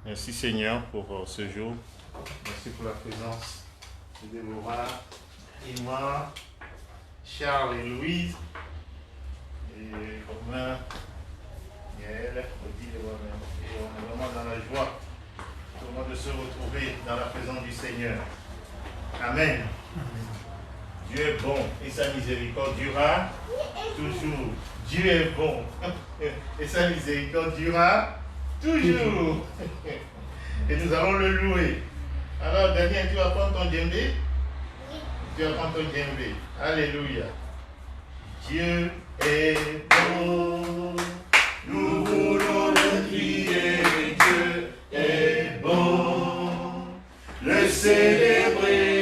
Merci Seigneur pour ce jour. Merci pour la présence de Déborah, Emma, Charles et Louise, et Romain, Yael, Odile et moi-même. Et on est vraiment dans la joie vraiment de se retrouver dans la présence du Seigneur. Amen. Dieu est bon et sa miséricorde durera toujours. Dieu est bon et sa miséricorde durera toujours. Et nous allons le louer. Alors, Daniel, tu vas prendre ton djembé? Tu vas prendre ton djembé. Alléluia. Dieu est bon. Nous voulons le crier. Dieu est bon. Le célébrer.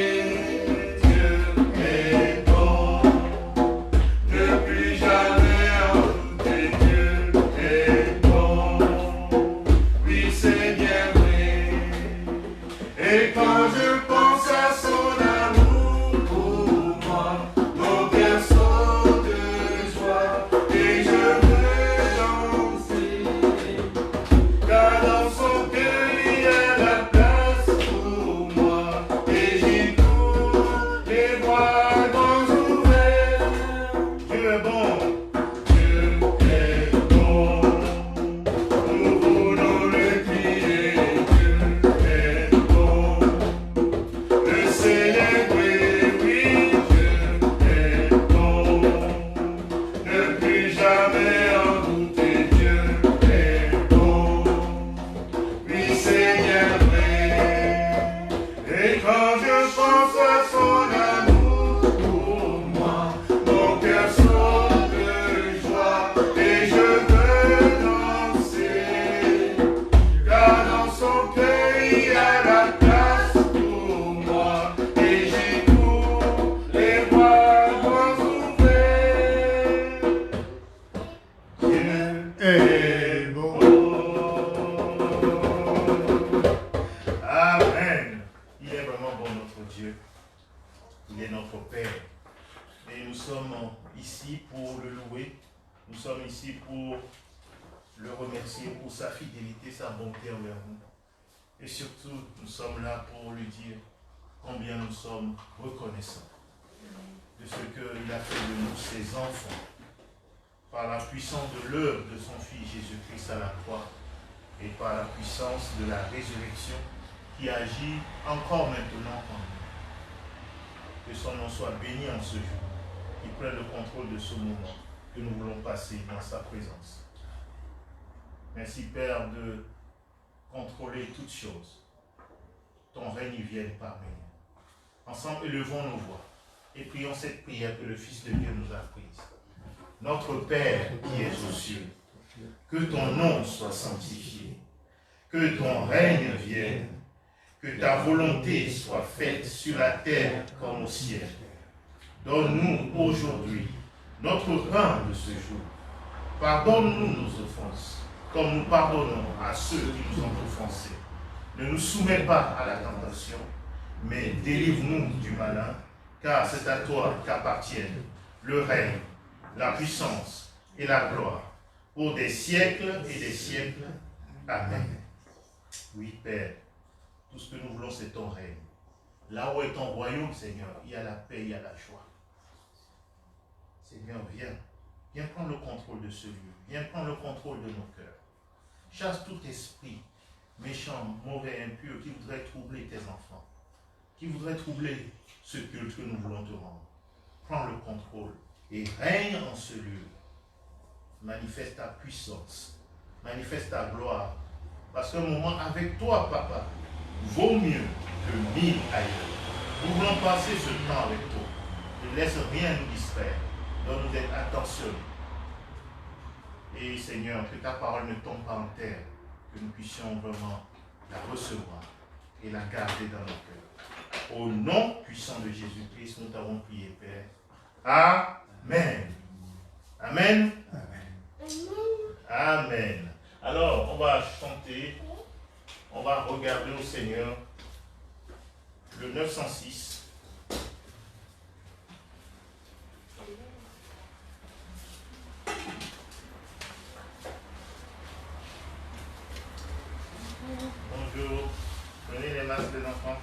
Et surtout, nous sommes là pour lui dire combien nous sommes reconnaissants de ce qu'il a fait de nous, ses enfants, par la puissance de l'œuvre de son Fils Jésus-Christ à la croix et par la puissance de la résurrection qui agit encore maintenant en nous. Que son nom soit béni en ce jour, qu'il prenne le contrôle de ce moment que nous voulons passer dans sa présence. Merci Père de contrôler toutes choses. Ton règne vienne parmi nous. Ensemble, élevons nos voix et prions cette prière que le Fils de Dieu nous a prise. Notre Père qui es aux cieux, que ton nom soit sanctifié, que ton règne vienne, que ta volonté soit faite sur la terre comme au ciel. Donne-nous aujourd'hui notre pain de ce jour. Pardonne-nous nos offenses, comme nous pardonnons à ceux qui nous ont offensés. Ne nous soumets pas à la tentation, mais délivre-nous du malin, car c'est à toi qu'appartiennent le règne, la puissance et la gloire, pour des siècles et des siècles. Amen. Oui, Père, tout ce que nous voulons, c'est ton règne. Là où est ton royaume, Seigneur, il y a la paix, il y a la joie. Seigneur, viens. Viens prendre le contrôle de ce lieu. Viens prendre le contrôle de nos cœurs. Chasse tout esprit méchant, mauvais, impur, qui voudrait troubler tes enfants, qui voudrait troubler ce culte que nous voulons te rendre. Prends le contrôle et règne en ce lieu. Manifeste ta puissance, manifeste ta gloire, parce qu'un moment avec toi, Papa, vaut mieux que 1000 ailleurs. Nous voulons passer ce temps avec toi. Ne laisse rien nous distraire. Donne-nous d'être attentionnés. Et Seigneur, que ta parole ne tombe pas en terre, que nous puissions vraiment la recevoir et la garder dans nos cœurs. Au nom puissant de Jésus-Christ, nous t'avons prié, Père. Amen. Amen. Amen. Alors, on va chanter, on va regarder au Seigneur le 906. On place, les enfants.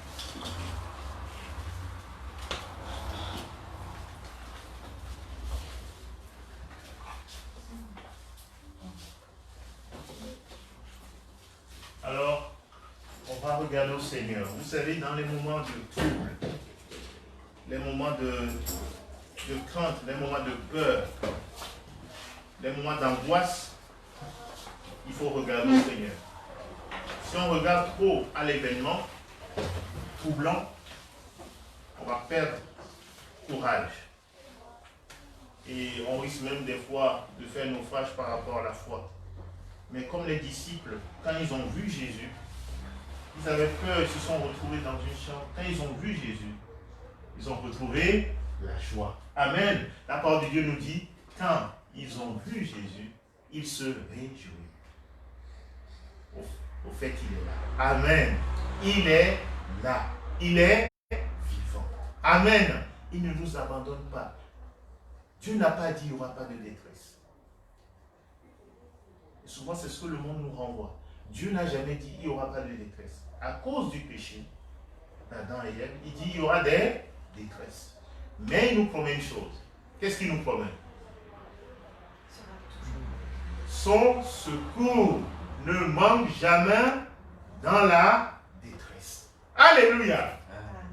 Alors, on va regarder au Seigneur. Vous savez, dans les moments de trouble, les moments de crainte, les moments de peur, les moments d'angoisse, il faut regarder au Seigneur. Si on regarde trop à l'événement troublant, on va perdre courage. Et on risque même des fois de faire naufrage par rapport à la foi. Mais comme les disciples, quand ils ont vu Jésus, ils avaient peur, ils se sont retrouvés dans une chambre. Quand ils ont vu Jésus, ils ont retrouvé la joie. Amen. La parole de Dieu nous dit, quand ils ont vu Jésus, ils se réjouissent. Au fait, il est là. Amen. Il est là. Il est vivant. Amen. Il ne nous abandonne pas. Dieu n'a pas dit qu'il n'y aura pas de détresse. Et souvent, c'est ce que le monde nous renvoie. Dieu n'a jamais dit qu'il n'y aura pas de détresse. À cause du péché d'Adam et Ève, il dit qu'il y aura des détresses. Mais il nous promet une chose. Qu'est-ce qu'il nous promet? Son secours ne manque jamais dans la détresse. Alléluia. Amen.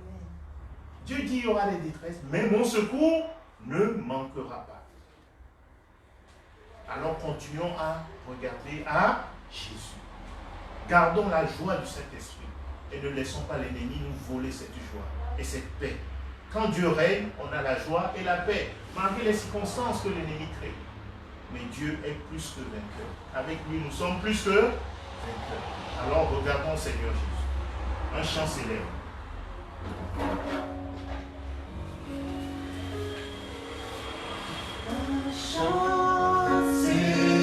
Dieu dit qu'il y aura des détresses, mais mon secours ne manquera pas. Alors continuons à regarder à Jésus. Gardons la joie du Saint-Esprit et ne laissons pas l'ennemi nous voler cette joie et cette paix. Quand Dieu règne, on a la joie et la paix, malgré les circonstances que l'ennemi crée. Mais Dieu est plus que vainqueur. Avec lui, nous sommes plus que vainqueurs. Alors regardons Seigneur Jésus. Un chant célèbre. Un chant célèbre.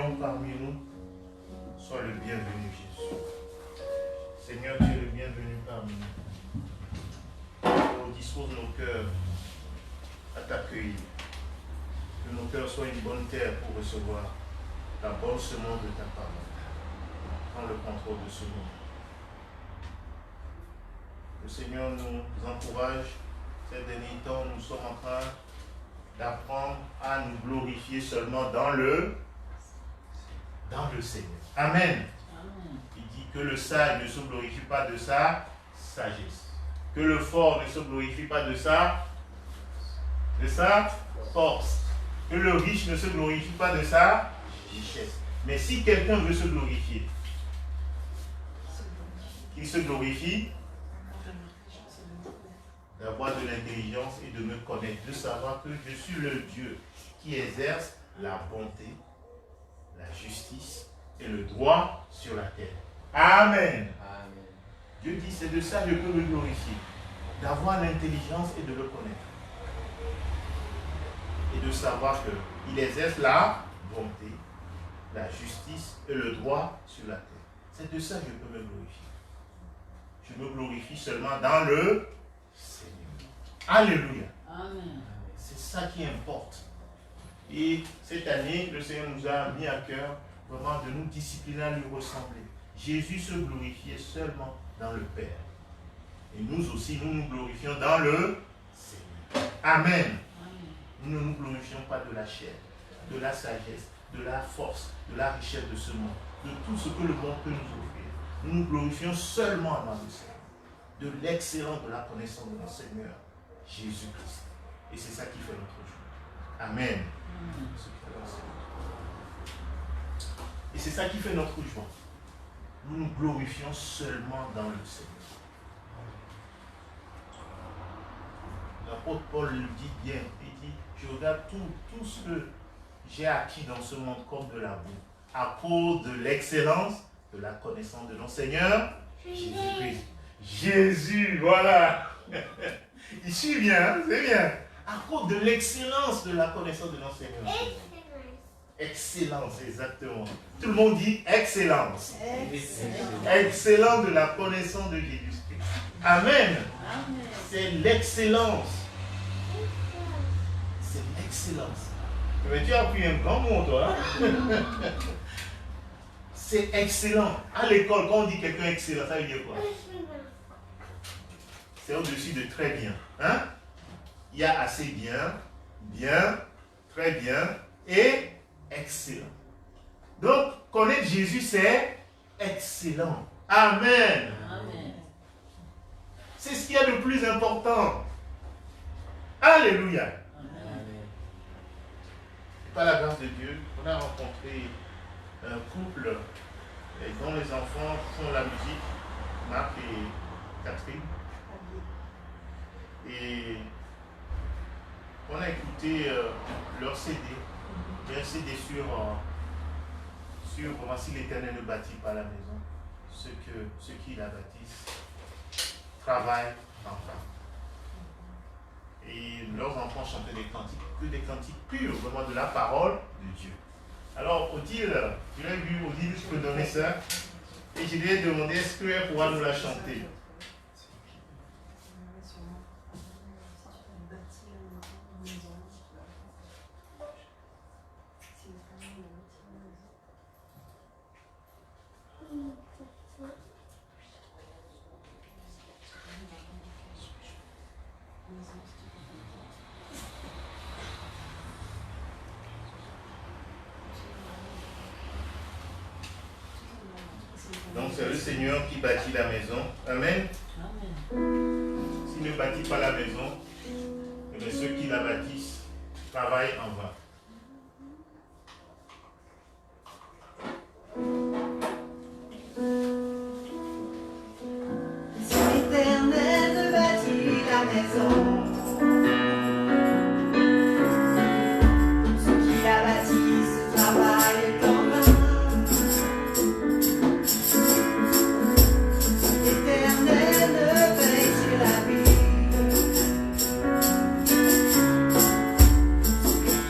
union parmi nous. Sois le bienvenu, Jésus. Seigneur, tu es le bienvenu parmi nous. Oh, dispose nos cœurs à t'accueillir. Que nos cœurs soient une bonne terre pour recevoir la bonne semence de ta parole. Prends le contrôle de ce monde. Le Seigneur nous encourage. Ces derniers temps, nous sommes en train d'apprendre à nous glorifier seulement dans le Seigneur. Amen. Il dit que le sage ne se glorifie pas de sa sagesse. Que le fort ne se glorifie pas de sa force. Que le riche ne se glorifie pas de sa richesse. Mais si quelqu'un veut se glorifier, qu'il se glorifie d'avoir de l'intelligence et de me connaître, de savoir que je suis le Dieu qui exerce la bonté, la justice et le droit sur la terre. Amen. Amen. Dieu dit, c'est de ça que je peux me glorifier, d'avoir l'intelligence et de le connaître. Et de savoir qu'il exerce la bonté, la justice et le droit sur la terre. C'est de ça que je peux me glorifier. Je me glorifie seulement dans le Seigneur. Alléluia. Amen. C'est ça qui importe. Et cette année, le Seigneur nous a mis à cœur vraiment de nous discipliner à lui ressembler. Jésus se glorifiait seulement dans le Père. Et nous aussi, nous nous glorifions dans le Seigneur. Amen. Nous ne nous glorifions pas de la chair, de la sagesse, de la force, de la richesse de ce monde, de tout ce que le monde peut nous offrir. Nous nous glorifions seulement dans le Seigneur, de l'excellence de la connaissance de notre Seigneur, Jésus-Christ. Et c'est ça qui fait notre joie. Amen. Et c'est ça qui fait notre joie. Nous nous glorifions seulement dans le Seigneur. L'apôtre Paul le dit bien. Il dit, je regarde tout ce que j'ai acquis dans ce monde comme de la boue, à cause de l'excellence de la connaissance de notre Seigneur, Jésus-Christ. Jésus, voilà. Il suit bien, hein? C'est bien. À cause de l'excellence de la connaissance de notre Seigneur. Excellence, exactement. Tout le monde dit excellence. Excellence de la connaissance de Jésus-Christ. Amen. Amen. C'est l'excellence. C'est l'excellence. Mais tu as pris un grand mot, toi. Hein? C'est excellent. À l'école, quand on dit quelqu'un excellent, ça veut dire quoi? C'est au-dessus de très bien. Hein? Il y a assez bien, bien, très bien et excellent. Donc, connaître Jésus, c'est excellent. Amen. Amen. C'est ce qu'il y a de plus important. Alléluia. Amen. Par la grâce de Dieu, on a rencontré un couple dont les enfants font la musique, Marc et Catherine. Et on a écouté leur CD. Il y a un CD sur comment si l'Éternel ne bâtit pas la maison, ceux qui la bâtissent travaillent enfin. Et leurs enfants chantaient des cantiques purs, vraiment de la parole de Dieu. Alors Odile, je l'ai vu, Odile, je peux donner ça. Et je lui ai demandé, est-ce qu'elle pourra nous la chanter? Donc c'est le Seigneur qui bâtit la maison. Amen. Amen. S'il ne bâtit pas la maison, mais ceux qui la bâtissent travaillent en vain. Si l'Éternel bâtit la maison, ceux qui la bâtissent travaillent en vain.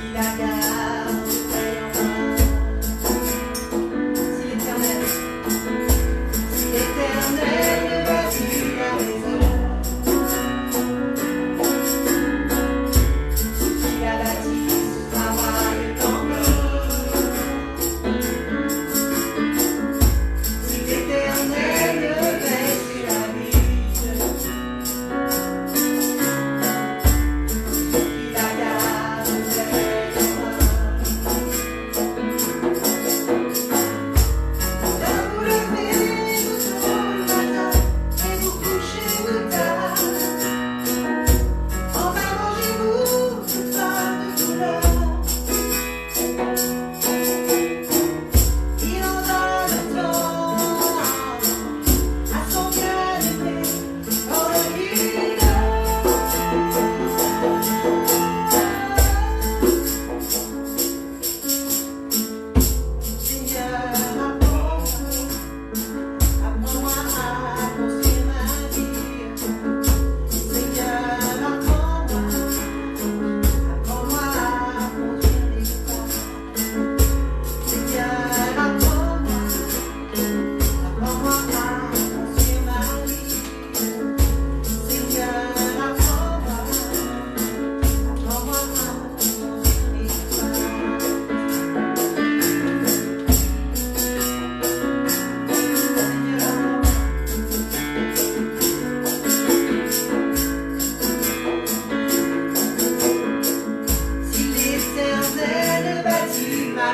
Il a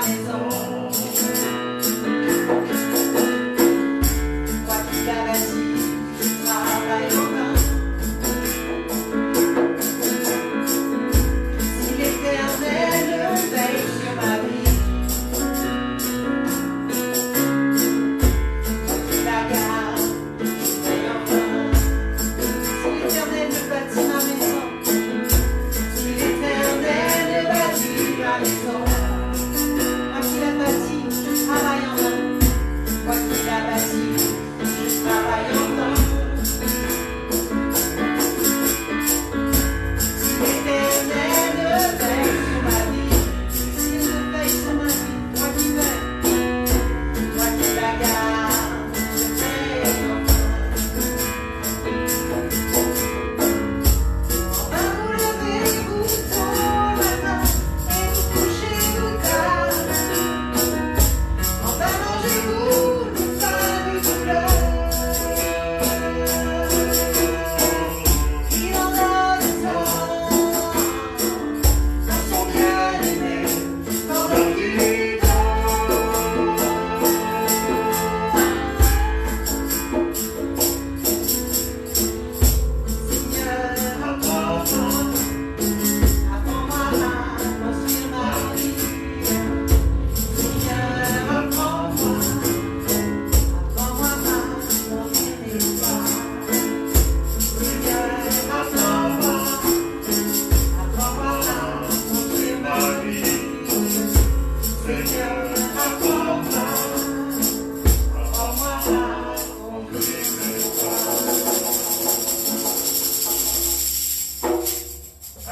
maison. Toi qui l'as bâti, tu travailles en vain. Si l'Éternel veille sur ma vie, toi qui la gardes, tu veilles en vain. Si l'Éternel bâtit ma maison, si l'Éternel bâtit ma maison, moi qui la bâtis, je travaille en vain. Moi qui la bâtis, je travaille en vain. Si l'Éternel veille sur ma vie, s'il veille sur ma vie, moi qui veille, moi qui la garde, je veille en vain. Enfin vous levez-vous tôt le matin et vous couchez-vous tard. Enfin mangez-vous le pain de douleur. Il en donne tant à son bien-aimé pendant qu'il dort. Seigneur, apprends-moi à construire ma vie. Seigneur, apprends-moi à construire mes pas. Seigneur, apprends-moi à construire ma vie. Seigneur, apprends-moi à construire mes pas.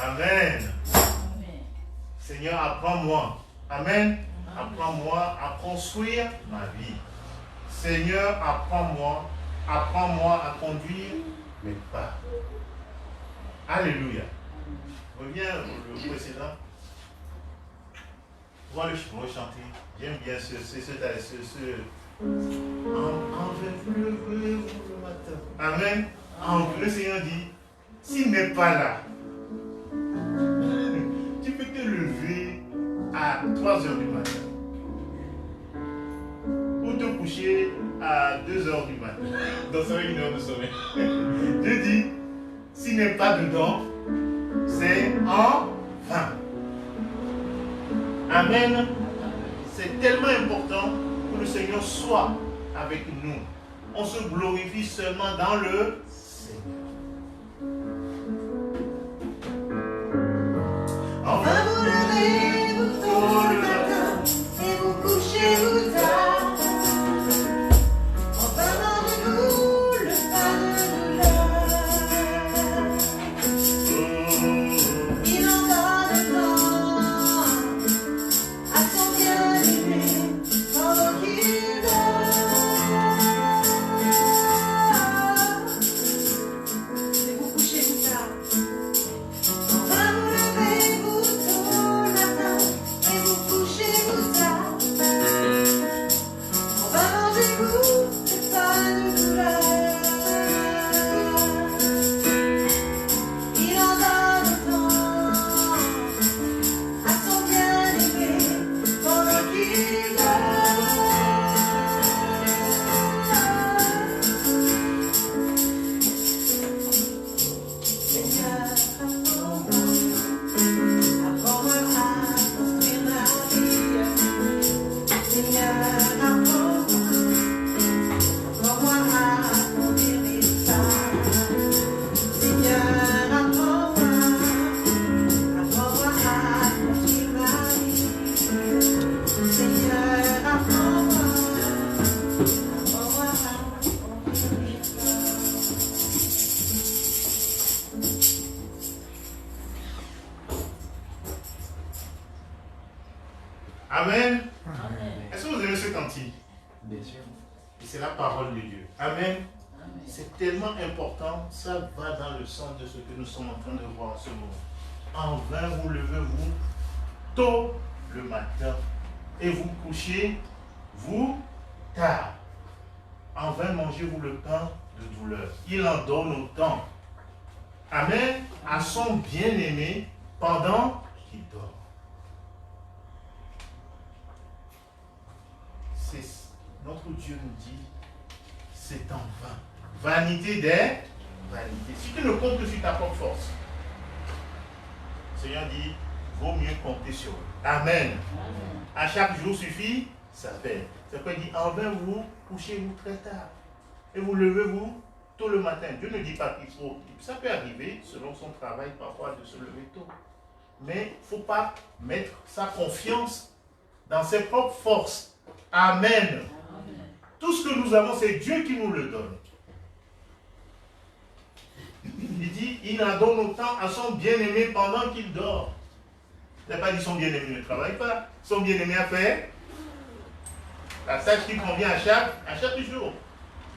Amen. Seigneur, apprends-moi. Amen. Apprends-moi à construire ma vie. Seigneur, apprends-moi à conduire mes pas. Alléluia. Reviens au précédent. On va le chanter. J'aime bien ce enlevez-vous le matin. Amen. Le Seigneur dit, s'il n'est pas là, tu peux te lever à 3 heures du matin ou te coucher à 2 heures du matin. Donc ça fait 1 heure de sommeil. Je dis, s'il n'est pas dedans, c'est en vain. Amen. C'est tellement important que le Seigneur soit avec nous. On se glorifie seulement dans le Seigneur. Enfin vous levez-vous tôt le matin et vous couchez-vous tard. Enfin mangez-vous le pain de douleur. Il en donne tant à son bien-aimé pendant qu'il dort. Et vous couchez-vous tard. Enfin vous levez-vous tôt le matin et vous couchez-vous tard. Enfin mangez-vous le pain de douleur. Il en donne tant à son bien-aimé pendant qu'il dort. Seigneur, apprends-moi à construire ma vie. Seigneur, apprends-moi à conduire mes pas. Seigneur, apprends-moi à construire ma vie. Seigneur, apprends-moi à conduire mes pas. Amen. Amen. Est-ce que vous aimez ce cantique? Bien sûr. Et c'est la parole de Dieu. Amen. Amen. C'est tellement important. Ça va dans le sens de ce que nous sommes en train de voir en ce moment. En vain, vous levez-vous tôt le matin et vous couchez-vous tard. En vain, mangez-vous le pain de douleur. Il en donne autant. Amen. À son bien-aimé pendant qu'il dort. notre Dieu nous dit, c'est en vain. Vanité des vanités. Si tu ne comptes que sur ta propre force, le Seigneur dit, vaut mieux compter sur eux. Amen. À chaque jour suffit sa peine. C'est pourquoi il dit, en vain vous couchez-vous très tard. Et vous levez-vous tôt le matin. Dieu ne dit pas qu'il faut. Ça peut arriver, selon son travail, parfois, de se lever tôt. Mais il ne faut pas mettre sa confiance dans ses propres forces. Amen. Tout ce que nous avons, c'est Dieu qui nous le donne. Il dit, il en donne autant à son bien-aimé pendant qu'il dort. Il n'a pas dit son bien-aimé ne travaille pas. Son bien-aimé a fait la tâche qui convient à chaque jour.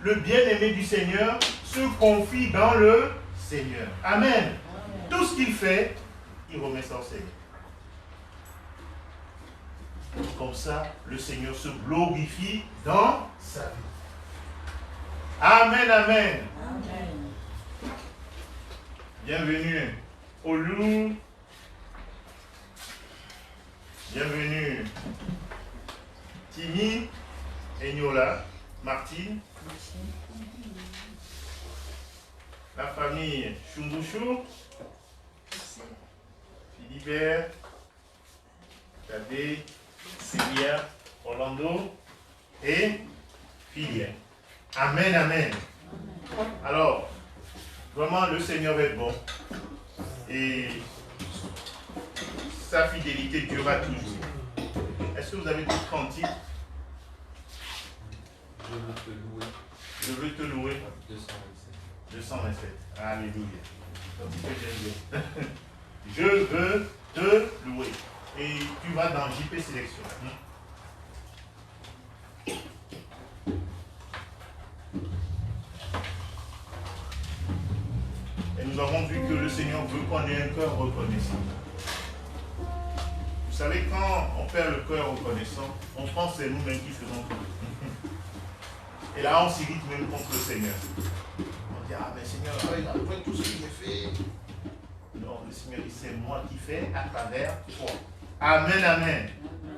Le bien-aimé du Seigneur se confie dans le Seigneur. Amen. Tout ce qu'il fait, il remet ça au Seigneur. Comme ça, le Seigneur se glorifie dans sa vie. Amen, amen. Amen. Bienvenue au loup. Bienvenue Timmy, Enyola, Martine, la famille Chumbuchou, Philibert, Tadé, Célia, Orlando et Philien. Amen, amen. Alors, vraiment, le Seigneur est bon et sa fidélité durera toujours. Est-ce que vous avez d'autres cantiques? Je veux te louer. Je veux te louer. 227. 227. Alléluia. Je veux te louer. Et tu vas dans JP Sélection. Et nous avons vu que le Seigneur veut qu'on ait un cœur reconnaissant. Vous savez, quand on perd le cœur reconnaissant, on pense que c'est nous-mêmes qui faisons tout. Et là, on s'irrite même contre le Seigneur. On dit, ah mais Seigneur, après tout ce que j'ai fait. Non, le Seigneur dit, c'est moi qui fais à travers toi. Amen, amen.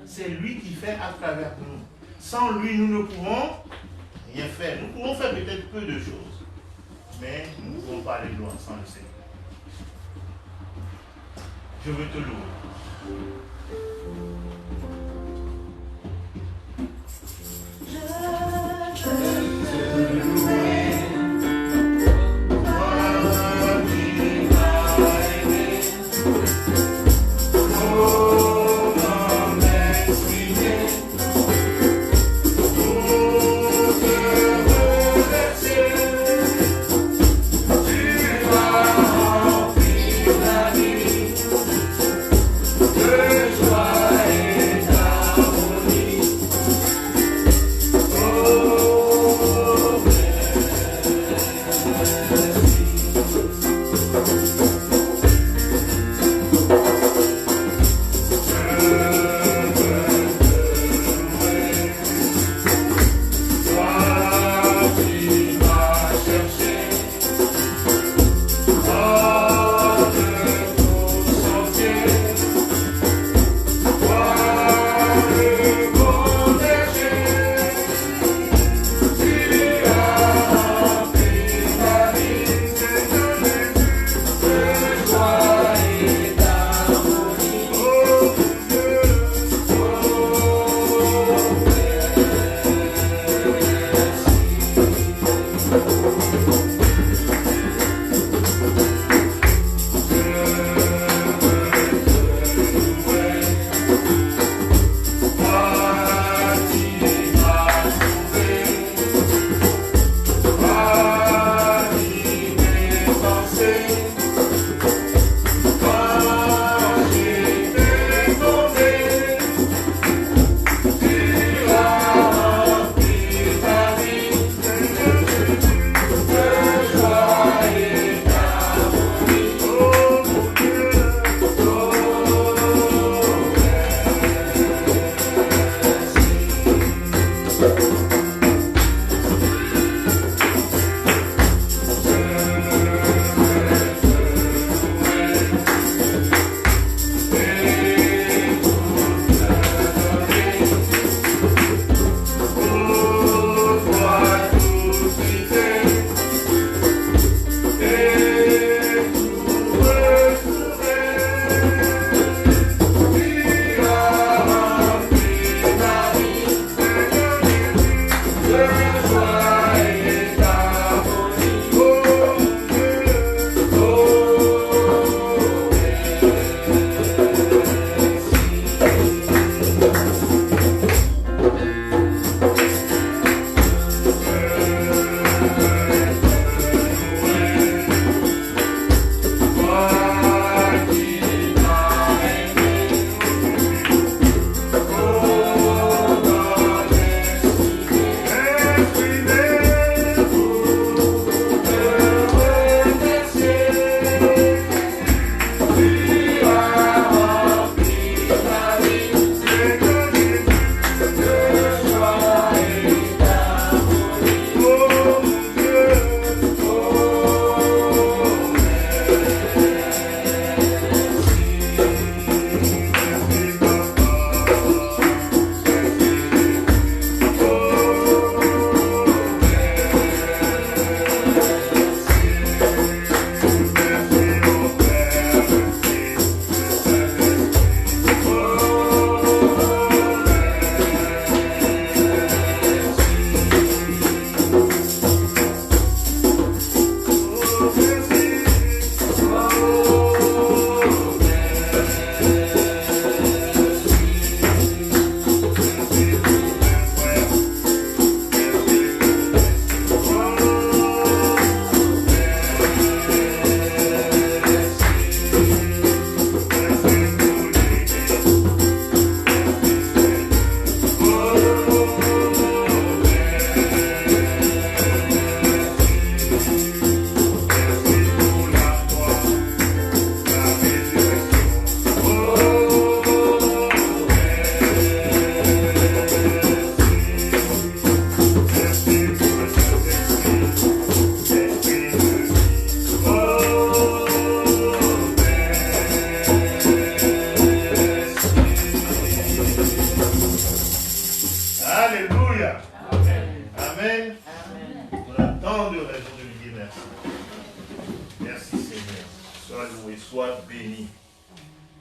C'est lui qui fait à travers nous. Sans lui, nous ne pouvons rien faire. Nous pouvons faire peut-être peu de choses. Mais nous ne pouvons pas aller loin sans le Seigneur. Je veux te louer. Je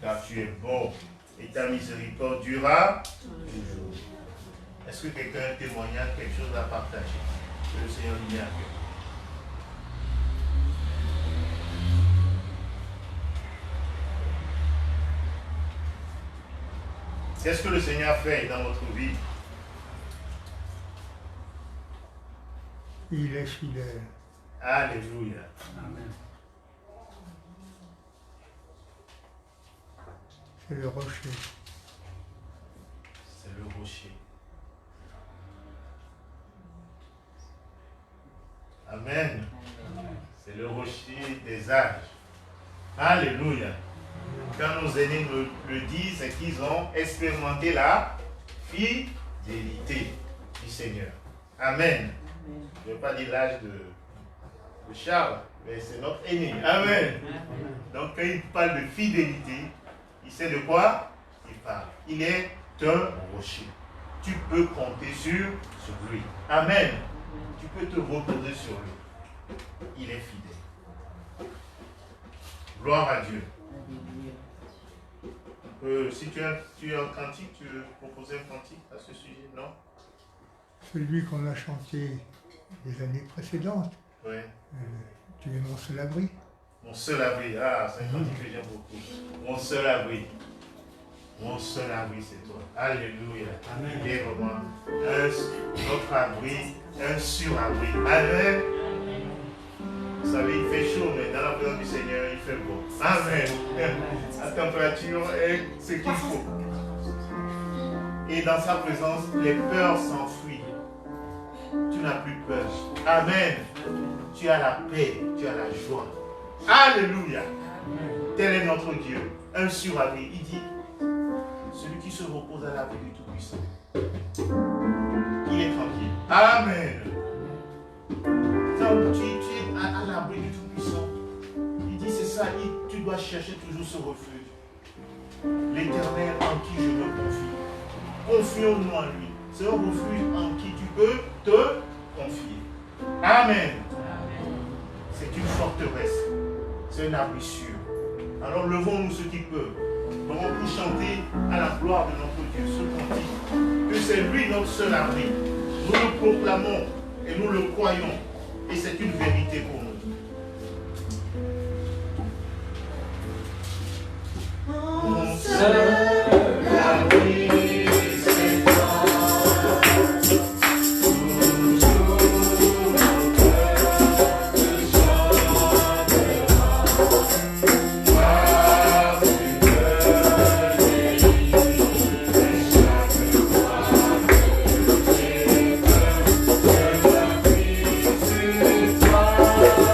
car tu es bon et ta miséricorde durera toujours. Est-ce que quelqu'un a un témoignage, quelque chose à partager que le Seigneur lui met à cœur? Qu'est-ce que le Seigneur fait dans votre vie? Il est fidèle. Alléluia. Amen. C'est le rocher. C'est le rocher. Amen. C'est le rocher des âges. Alléluia. Quand nos aînés le disent, c'est qu'ils ont expérimenté la fidélité du Seigneur. Amen. Je ne vais pas dire l'âge de Charles, mais c'est notre aîné. Amen. Donc quand il parle de fidélité, il sait de quoi il parle. Il est un rocher. Tu peux compter sur lui. Amen. Tu peux te reposer sur lui. Il est fidèle. Gloire à Dieu. Si tu as un cantique, tu veux proposer un cantique à ce sujet, non? Celui qu'on a chanté les années précédentes. Oui. Tu es mon seul abri. Mon seul abri. Ah, c'est un cantique que j'aime beaucoup. Mon seul abri. Mon seul abri, c'est toi. Alléluia. Amen. Il est vraiment notre abri, un surabri. Amen. Vous savez, il fait chaud, mais dans la présence du Seigneur, il fait beau. Amen. La température est ce qu'il faut. Et dans sa présence, les peurs s'enfuient. Tu n'as plus peur. Amen. Tu as la paix, tu as la joie. Alléluia. Tel est notre Dieu. Un surabri. Il dit, celui qui se repose à l'abri du Tout-Puissant, il est tranquille. Amen. Donc, tu es à l'abri du Tout-Puissant. Il dit, c'est ça, tu dois chercher toujours ce refuge. L'Éternel en qui je me confie. Confions-nous en lui. C'est un refuge en qui tu peux te confier. Amen. C'est une forteresse. C'est un abri sûr. Alors levons-nous ceux qui peuvent. Vraiment pour chanter à la gloire de notre Dieu ce cantique. Que c'est lui notre seul abri. Nous le proclamons et nous le croyons. Et c'est une vérité pour nous. Mon seul abri. Toi.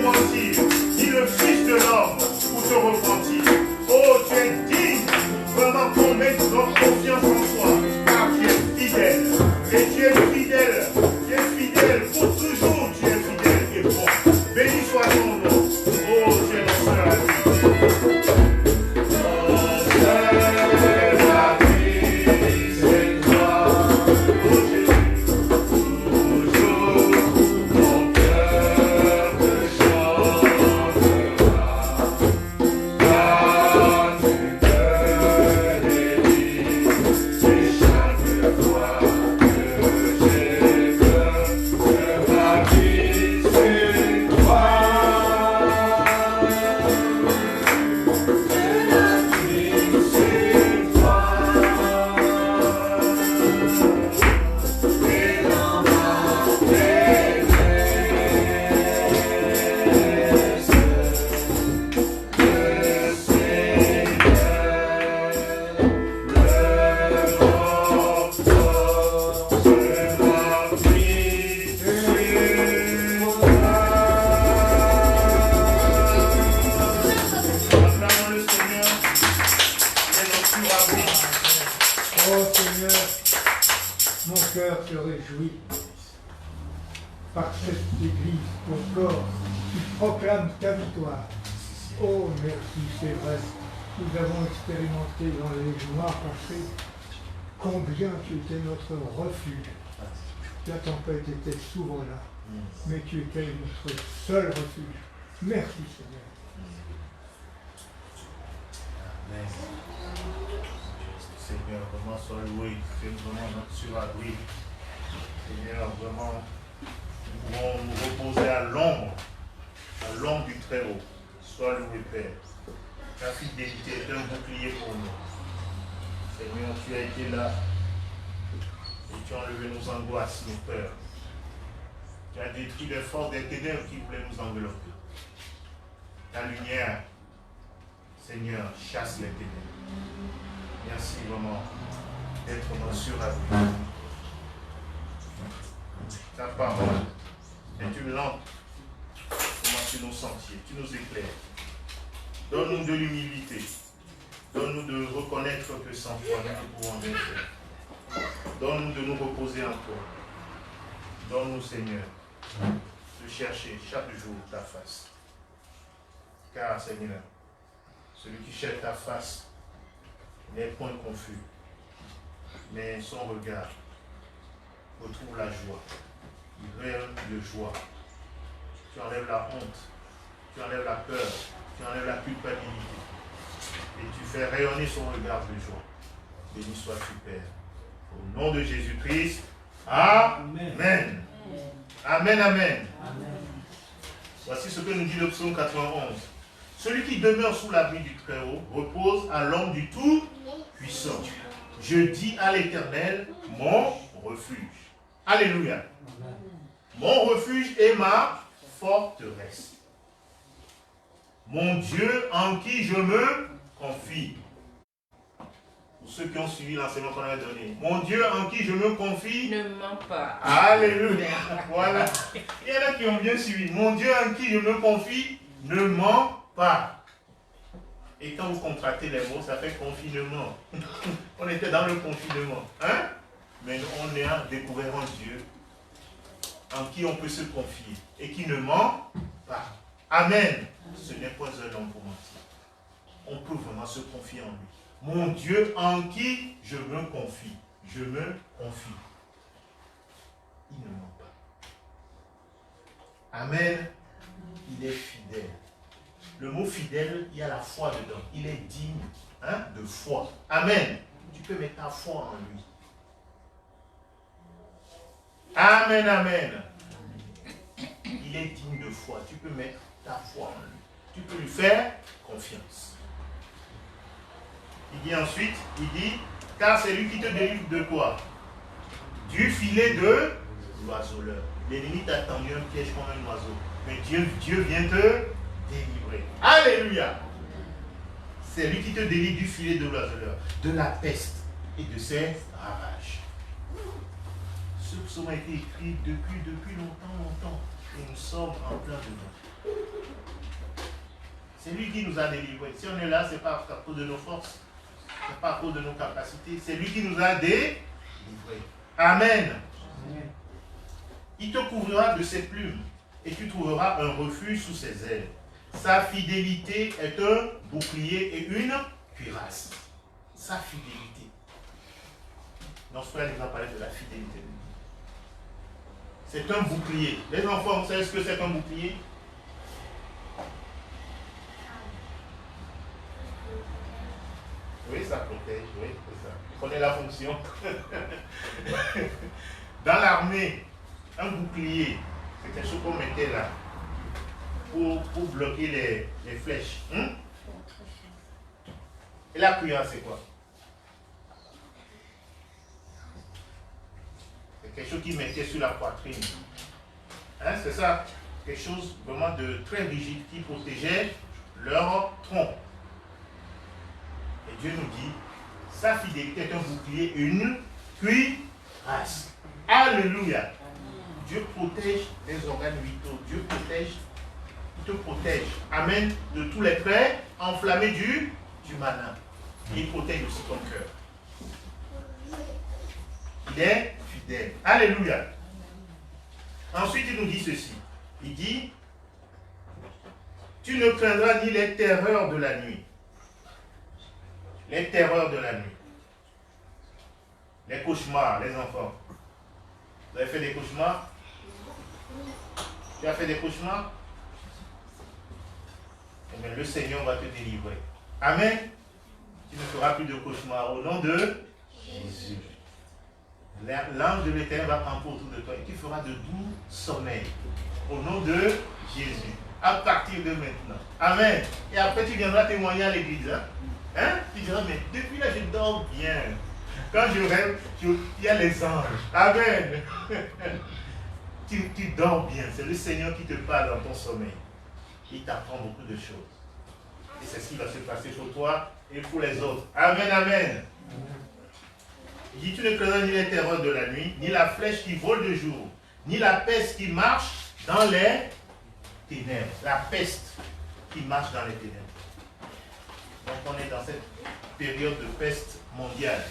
repentir, ni le Fils de l'homme pour te repentir. Oh, tu es digne, vraiment qu'on mette notre confiance en toi, car tu es fidèle. Et tu es fidèle pour toujours, tu es fidèle et bon. Béni soit ton nom. Oh, tu es notre seul ami. Oh Seigneur, mon cœur se réjouit par cette Église, ton corps, qui proclame ta victoire. Oh merci, c'est vrai, nous avons expérimenté dans les mois passés combien tu étais notre refuge. La tempête était souvent là, mais tu étais notre seul refuge. Merci Seigneur. Amen. Seigneur, vraiment sois loué, tu es vraiment notre surabri. Seigneur, vraiment, nous pouvons nous reposer à l'ombre du Très-Haut. Sois loué, Père. Ta fidélité est un bouclier pour nous. Seigneur, tu as été là et tu as enlevé nos angoisses, nos peurs. Tu as détruit les forces des ténèbres qui voulaient nous envelopper. Ta lumière, Seigneur, chasse les ténèbres. Merci vraiment d'être notre surabri. Ta parole est une lampe sur nos sentiers. Tu nous éclaires. Donne-nous de l'humilité. Donne-nous de reconnaître que sans toi, nous ne pouvons rien faire. Donne-nous de nous reposer en toi. Donne-nous, Seigneur, de chercher chaque jour ta face. Car, Seigneur, celui qui cherche ta face n'est point confus, mais son regard retrouve la joie. Il rayonne de joie. Tu enlèves la honte, tu enlèves la peur, tu enlèves la culpabilité. Et tu fais rayonner son regard de joie. Béni sois-tu, Père. Au nom de Jésus-Christ, Amen. Amen. Amen, amen. Voici ce que nous dit le psaume 91. Celui qui demeure sous l'abri du Très-Haut repose à l'ombre du Tout-Puissant. Je dis à l'Éternel, mon refuge. Alléluia. Mon refuge est ma forteresse. Mon Dieu en qui je me confie. Pour ceux qui ont suivi l'enseignement qu'on avait donné. Mon Dieu en qui je me confie. Ne mens pas. Alléluia. Voilà. Il y en a qui ont bien suivi. Mon Dieu en qui je me confie ne ment pas. Et quand vous contractez les mots, ça fait confinement. On était dans le confinement. Hein? Mais on a découvert un Dieu en qui on peut se confier et qui ne ment pas. Amen. Ce n'est pas un homme pour mentir. On peut vraiment se confier en lui. Mon Dieu en qui je me confie. Je me confie. Il ne ment pas. Amen. Il est fidèle. Le mot fidèle, il y a la foi dedans. Il est digne de foi. Amen. Tu peux mettre ta foi en lui. Amen, amen. Il est digne de foi. Tu peux mettre ta foi en lui. Tu peux lui faire confiance. Il dit ensuite, car c'est lui qui te délivre de quoi? Du filet de l'oiseleur. L'ennemi t'a tendu un piège comme un oiseau. Mais Dieu vient te délivrer. Alléluia. C'est lui qui te délivre du filet de l'oiseleur, de la peste et de ses ravages. Ce psaume a été écrit depuis longtemps. Et nous sommes en plein dedans. C'est lui qui nous a délivrés. Si on est là, ce n'est pas à cause de nos forces, ce n'est pas à cause de nos capacités. C'est lui qui nous a délivrés. Amen. Il te couvrira de ses plumes et tu trouveras un refuge sous ses ailes. Sa fidélité est un bouclier et une cuirasse. Sa fidélité. Notre frère nous a parlé de la fidélité. C'est un bouclier. Les enfants, vous savez ce que c'est qu'un bouclier? Oui, ça protège, oui, c'est ça. Vous connaissez la fonction. Dans l'armée, un bouclier, c'est quelque chose qu'on mettait là pour bloquer les flèches. Et la cuirasse, c'est quoi? C'est quelque chose qu'ils mettaient sur la poitrine. C'est ça, quelque chose vraiment de très rigide qui protégeait leur tronc. Et Dieu nous dit, sa fidélité est un bouclier, une cuirasse. Alléluia. Dieu protège les organes vitaux. Dieu protège, il te protège. Amen. De tous les traits enflammés du malin. Il protège aussi ton cœur. Il est fidèle. Alléluia. Ensuite, il nous dit ceci. Il dit, tu ne craindras ni les terreurs de la nuit. Les terreurs de la nuit. Les cauchemars, les enfants. Vous avez fait des cauchemars? Tu as fait des cauchemars? Eh bien, le Seigneur va te délivrer. Amen. Tu ne feras plus de cauchemars au nom de Jésus. L'ange de l'Éternel va camper autour de toi et tu feras de doux sommeils au nom de Jésus. À partir de maintenant. Amen. Et après, tu viendras témoigner à l'église. Tu diras, mais depuis là, je dors bien. Quand je rêve, il y a les anges. Amen. Tu dors bien. C'est le Seigneur qui te parle dans ton sommeil. Il t'apprend beaucoup de choses. Et c'est ce qui va se passer pour toi et pour les autres. Amen, amen. Il dit, tu ne craindras ni les terreurs de la nuit, ni la flèche qui vole de jour, ni la peste qui marche dans les ténèbres. La peste qui marche dans les ténèbres. Donc on est dans cette période de peste mondiale.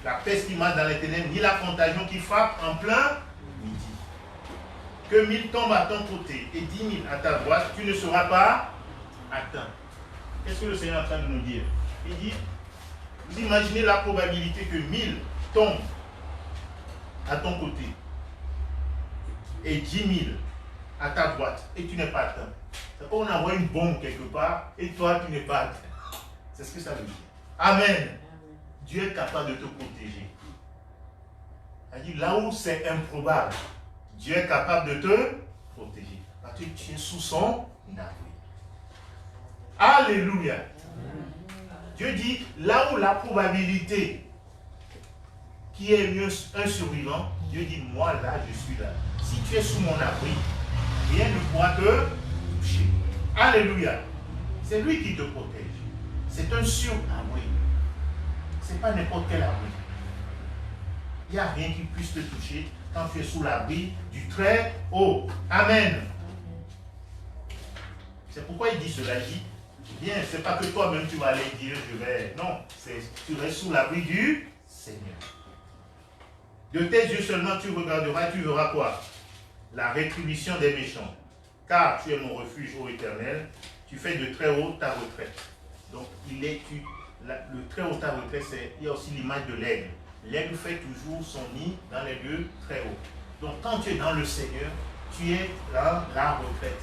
La peste qui marche dans les ténèbres, ni la contagion qui frappe en plein midi. Que 1000 tombent à ton côté et 10 000 à ta droite, tu ne seras pas atteint. Qu'est-ce que le Seigneur est en train de nous dire? Il dit, vous imaginez la probabilité que 1000 tombent à ton côté et 10 000 à ta droite et tu n'es pas atteint. C'est comme on envoie une bombe quelque part et toi tu n'es pas atteint. C'est ce que ça veut dire. Amen. Dieu est capable de te protéger. Il dit là où c'est improbable, Dieu est capable de te protéger. Parce que tu es sous son abri. Alléluia. Dieu dit là où la probabilité qui est mieux un survivant, Dieu dit moi là je suis là. Si tu es sous mon abri, rien ne pourra te toucher. Alléluia. C'est lui qui te protège. C'est un sur-abri. Ce n'est pas n'importe quel abri. Il n'y a rien qui puisse te toucher quand tu es sous l'abri du très haut. Amen. C'est pourquoi il dit cela. Il dit, bien, ce n'est pas que toi-même tu vas aller dire, je vais. Non, tu restes sous l'abri du Seigneur. De tes yeux seulement tu regarderas et tu verras quoi? La rétribution des méchants. Car tu es mon refuge, ô Éternel. Tu fais de très haut ta retraite. Donc, le très haut ta retraite, il y a aussi l'image de l'aigle. L'aigle fait toujours son nid dans les lieux très hauts. Donc, quand tu es dans le Seigneur, tu es dans la retraite.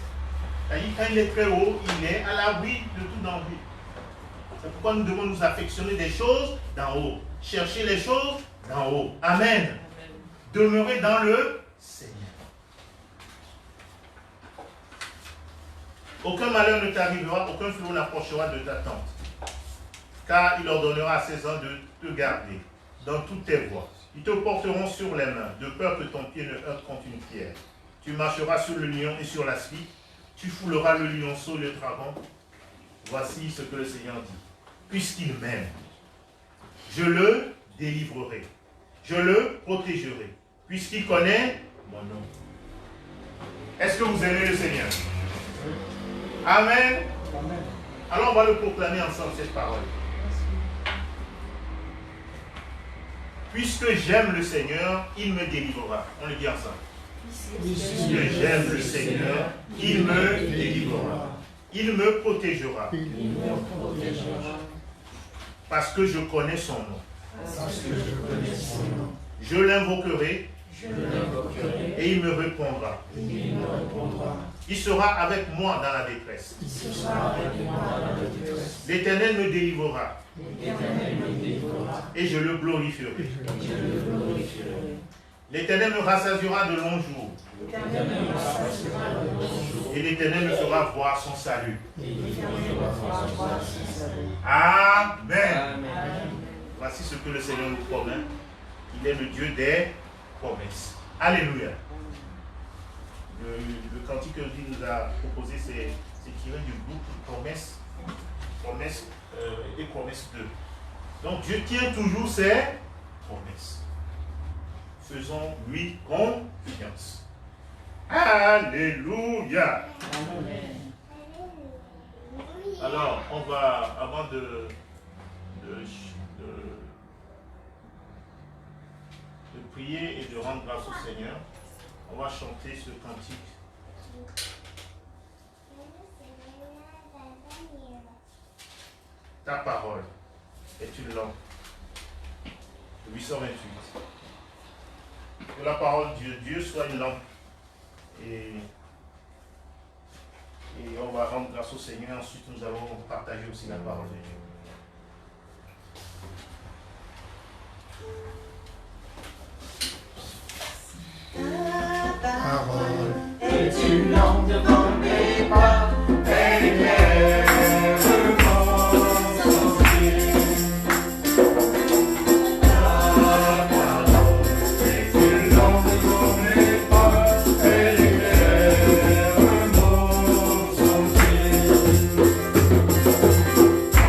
C'est-à-dire, quand il est très haut, il est à l'abri de tout danger. C'est pourquoi nous devons nous affectionner des choses d'en haut. Chercher les choses d'en haut. Amen. Demeurer dans le Seigneur. Aucun malheur ne t'arrivera, aucun fléau n'approchera de ta tente. Car il ordonnera à ses anges de te garder dans toutes tes voies. Ils te porteront sur les mains, de peur que ton pied ne heurte contre une pierre. Tu marcheras sur le lion et sur la spique. Tu fouleras le lionceau et le dragon. Voici ce que le Seigneur dit. Puisqu'il m'aime, je le délivrerai. Je le protégerai. Puisqu'il connaît mon nom. Est-ce que vous aimez le Seigneur? Amen. Alors on va le proclamer ensemble cette parole. Puisque j'aime le Seigneur, il me délivrera. On le dit ensemble. Puisque j'aime le Seigneur, il me délivrera. Il me protégera. Parce que je connais son nom. Je l'invoquerai et il me répondra. Il sera avec moi dans la détresse. L'Éternel me délivrera. Et je le glorifierai. L'Éternel me rassasiera de longs jours. Et l'Éternel me fera voir son salut. Amen. Voici ce que le Seigneur nous promet. Il est le Dieu des promesses. Alléluia. Le cantique que Dieu nous a proposé, c'est tiré du groupe promesses. Et promesses 2. Donc Dieu tient toujours ses promesses. Faisons-lui confiance. Alléluia. Amen. Alors, on va, avant de prier et de rendre grâce au Seigneur, on va chanter ce cantique. Ta parole est une lampe. 828. Que la parole de Dieu soit une lampe. Et on va rendre grâce au Seigneur. Ensuite, nous allons partager aussi la parole de Dieu. Ta parole est une lampe devant mes pas. Elle éclaire mon sentier. Ta parole est une lampe devant mes pas. Elle éclaire mon sentier.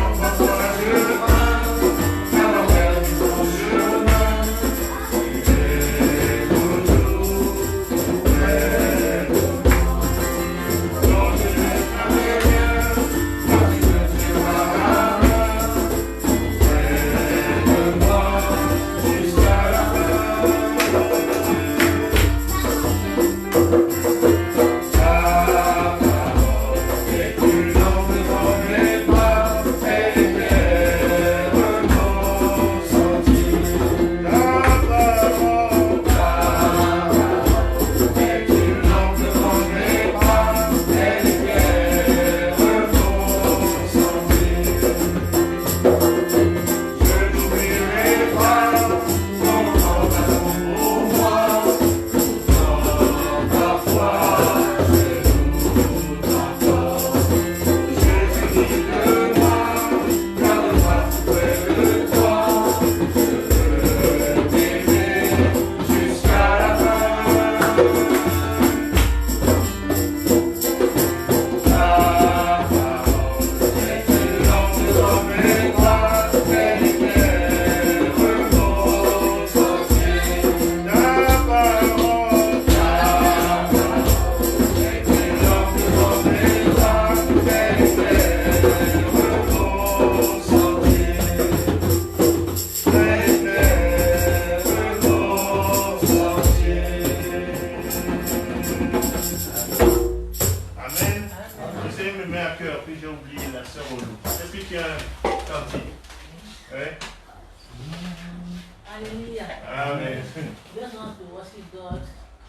Embrasse-moi je marche, à l'envers du bon chemin.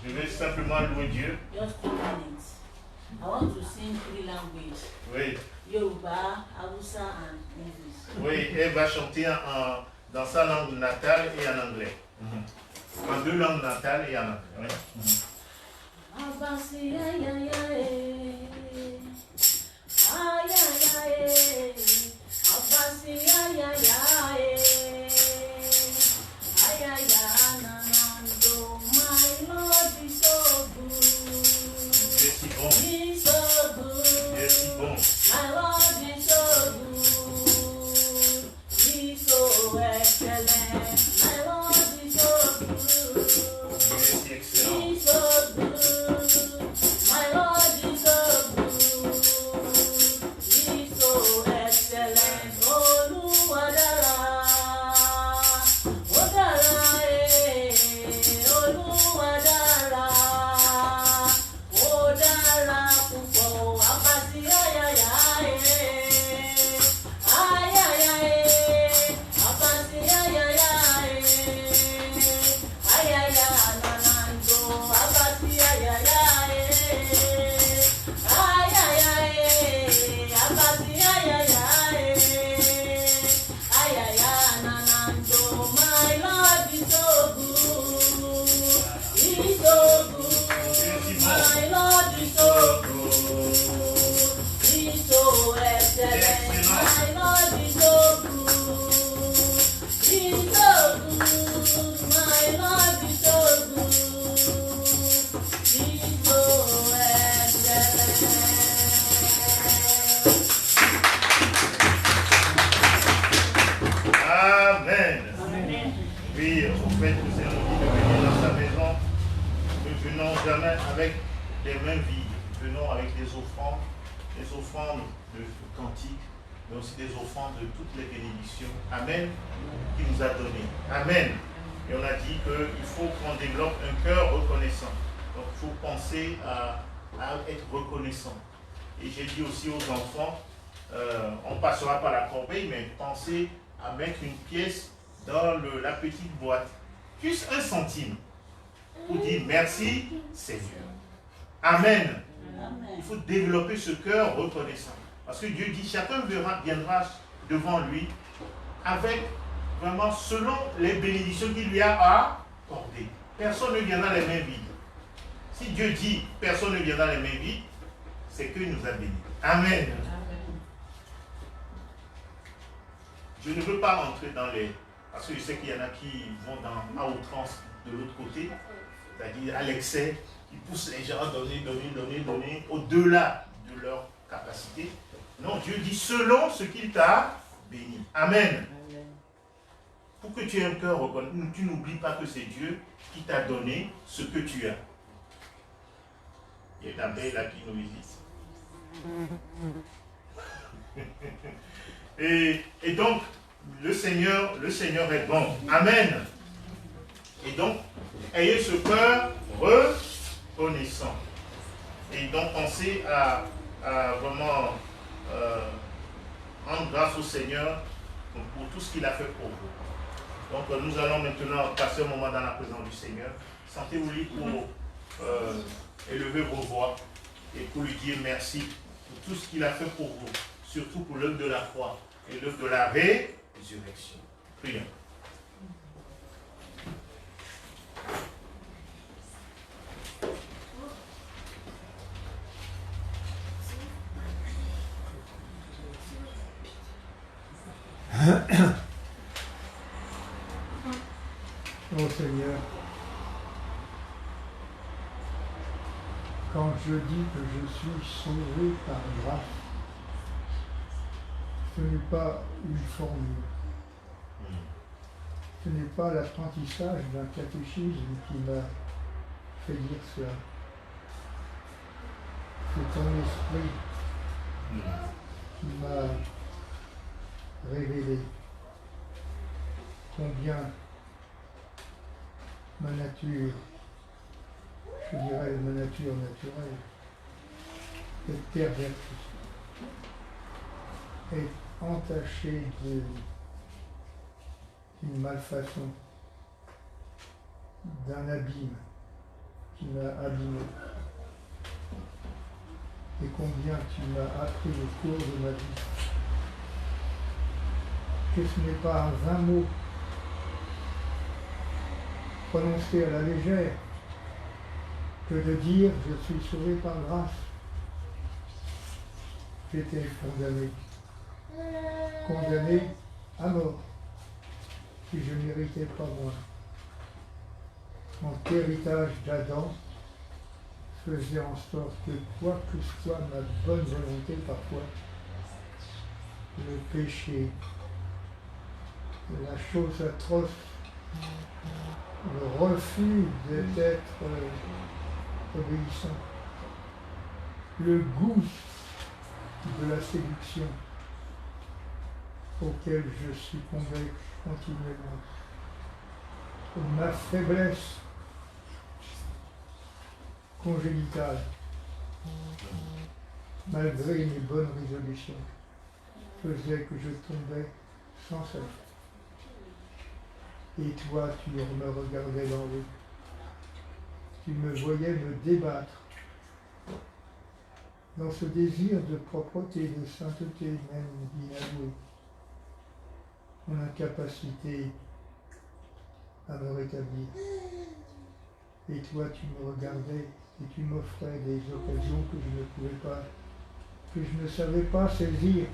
Je vais simplement louer Dieu. Just 2 minutes. I want to sing 3 languages. Oui. Yoruba, Hausa and English. Oui, elle va chanter dans sa langue natale et en anglais. En 2 langues natales et en anglais. Oui. Abasi ay ay ay, ay ay ay, Abasi ay ay ay, ay ay ay, Nanando, my Lord is so good. Dieu est si bon. He's so good. Dieu est si bon. My Lord is so good. He's so excellent. My Lord is so good. Dieu est si excellent. He's so good. My Lord is avec des mains vides. Venons avec des offrandes de cantiques, mais aussi des offrandes de toutes les bénédictions. Amen. Qu'il nous a donné. Amen. Et on a dit qu'il faut qu'on développe un cœur reconnaissant. Donc il faut penser à être reconnaissant. Et j'ai dit aussi aux enfants, on ne passera pas la corbeille, mais pensez à mettre une pièce dans la petite boîte. Juste 1 centime. Pour dire merci Seigneur. Amen. Amen. Il faut développer ce cœur reconnaissant. Parce que Dieu dit, chacun viendra devant lui avec vraiment selon les bénédictions qu'il lui a accordées. Personne ne viendra les mains vides. Si Dieu dit, personne ne viendra les mains vides, c'est qu'il nous a bénis. Amen. Je ne veux pas entrer dans les... Parce que je sais qu'il y en a qui vont à outrance de l'autre côté, c'est-à-dire à l'excès, qui poussent les gens à donner, au-delà de leur capacité. Non, Dieu dit selon ce qu'il t'a béni. Amen. Pour que tu aies un cœur reconnaissant, tu n'oublies pas que c'est Dieu qui t'a donné ce que tu as. Il y a une abeille là qui nous visite. Et donc, le Seigneur est bon. Amen. Et donc, ayez ce cœur reconnaissant. Et donc, pensez à vraiment rendre grâce au Seigneur pour tout ce qu'il a fait pour vous. Donc, nous allons maintenant passer un moment dans la présence du Seigneur. Sentez-vous libre pour élever vos voix et pour lui dire merci pour tout ce qu'il a fait pour vous, surtout pour l'œuvre de la croix et l'œuvre de la résurrection. Prions. Oh Seigneur, quand je dis que je suis sauvé par grâce, ce n'est pas une formule. Ce n'est pas l'apprentissage d'un catéchisme qui m'a fait dire cela. C'est ton esprit qui m'a révélé combien ma nature, je dirais ma nature naturelle, est pervertie, est entachée d'une malfaçon, d'un abîme qui m'a abîmé. Et combien tu m'as appris au cours de ma vie que ce n'est pas un vain mot prononcé à la légère que de dire je suis sauvé par grâce. J'étais condamné à mort, si je ne méritais pas moi. Mon héritage d'Adam faisait en sorte que quoi que soit ma bonne volonté parfois, le péché, la chose atroce, le refus d'être obéissant, le goût de la séduction auquel je succombais continuellement, ma faiblesse congénitale, malgré mes bonnes résolutions, faisait que je tombais sans cesse. Et toi, tu me regardais dans l'eau. Tu me voyais me débattre dans ce désir de propreté, de sainteté même inavouée, mon incapacité à me rétablir. Et toi, tu me regardais et tu m'offrais des occasions que je ne pouvais pas, que je ne savais pas saisir,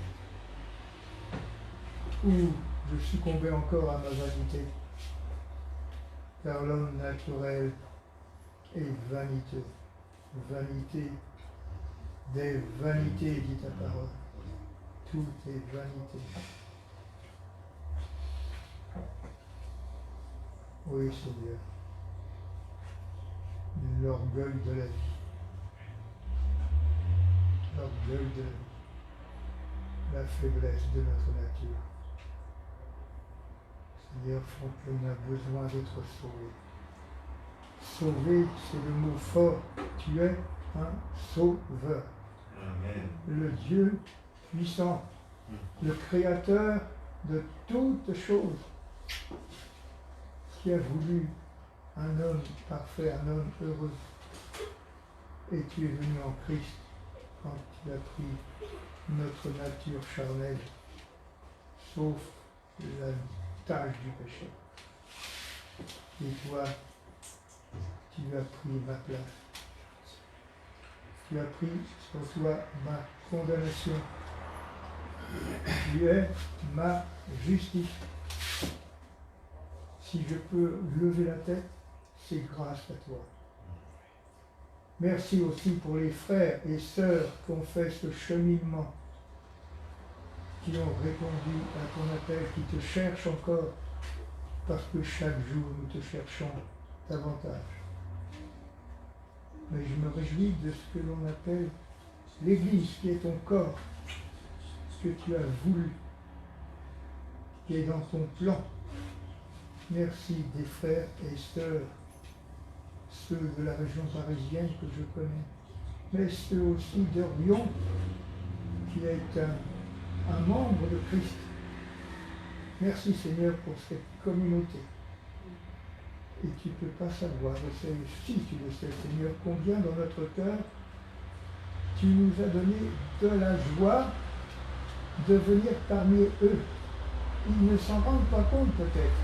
où je succombais encore à ma vanité. Car l'homme naturel est vaniteux, vanité des vanités, dit ta parole. Tout est vanité. Oui, Seigneur, l'orgueil de la vie. deuil de la faiblesse de notre nature. Seigneur, font qu'on a besoin d'être sauvé. Sauvé, c'est le mot fort. Tu es un sauveur. Amen. Le Dieu puissant, le créateur de toutes choses, qui a voulu un homme parfait, un homme heureux. Et tu es venu en Christ quand tu as pris notre nature charnelle, sauf la tâche du péché. Et toi, tu as pris ma place. Tu as pris sur toi ma condamnation. Tu es ma justice. Si je peux lever la tête, c'est grâce à toi. Merci aussi pour les frères et sœurs qui ont fait ce cheminement, qui ont répondu à ton appel, qui te cherchent encore, parce que chaque jour nous te cherchons davantage. Mais je me réjouis de ce que l'on appelle l'Église, qui est ton corps, ce que tu as voulu, qui est dans ton plan. Merci des frères et sœurs, ceux de la région parisienne que je connais, mais ceux aussi d'Orion, qui est un membre de Christ. Merci Seigneur pour cette communauté. Et tu ne peux pas savoir, si tu le sais Seigneur, combien dans notre cœur tu nous as donné de la joie de venir parmi eux. Ils ne s'en rendent pas compte peut-être,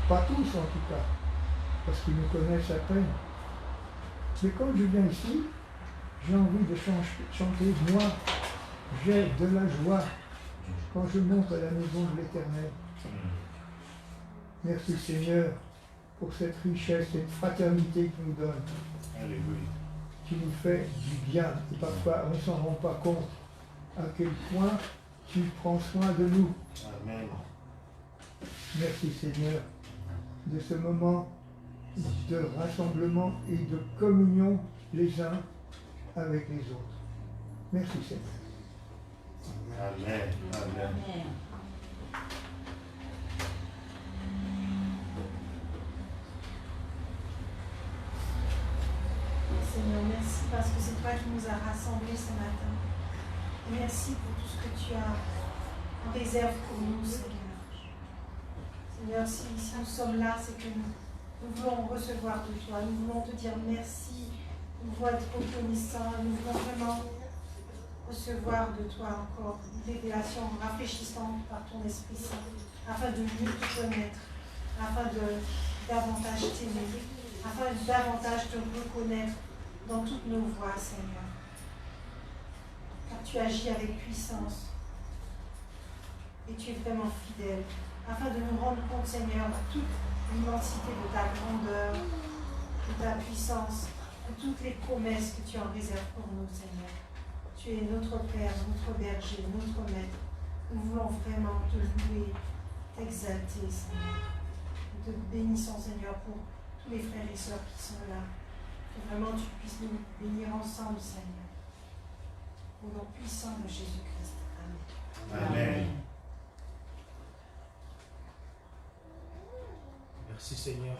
pas tous en tout cas, parce qu'ils nous connaissent à peine. Mais quand je viens ici, j'ai envie de chanter, moi, j'ai de la joie quand je monte à la maison de l'Éternel. Merci Seigneur pour cette richesse, cette fraternité que nous donne, Alléluia. qui nous fait du bien. Et parfois, on ne s'en rend pas compte à quel point tu prends soin de nous. Amen. Merci Seigneur de ce moment de rassemblement et de communion les uns avec les autres. Merci Seigneur. Amen. Amen. Amen. Seigneur, merci parce que c'est toi qui nous as rassemblés ce matin. Et merci pour tout ce que tu as en réserve pour nous, Seigneur. Seigneur, si nous sommes là, c'est que nous voulons recevoir de toi. Nous voulons te dire merci. Nous voulons être reconnaissants. Nous voulons vraiment recevoir de toi encore une révélation rafraîchissante par ton Esprit Saint, afin de mieux te connaître, afin de davantage t'aimer, afin de davantage te reconnaître dans toutes nos voies, Seigneur. Car tu agis avec puissance et tu es vraiment fidèle, afin de nous rendre compte, Seigneur, de toute l'immensité de ta grandeur, de ta puissance, de toutes les promesses que tu en réserves pour nous, Seigneur. Tu es notre Père, notre berger, notre Maître. Nous voulons vraiment te louer, t'exalter, Seigneur. Nous te bénissons, Seigneur, pour tous les frères et sœurs qui sont là. Que vraiment tu puisses nous bénir ensemble, Seigneur. Au nom puissant de Jésus-Christ. Amen. Amen. Merci Seigneur.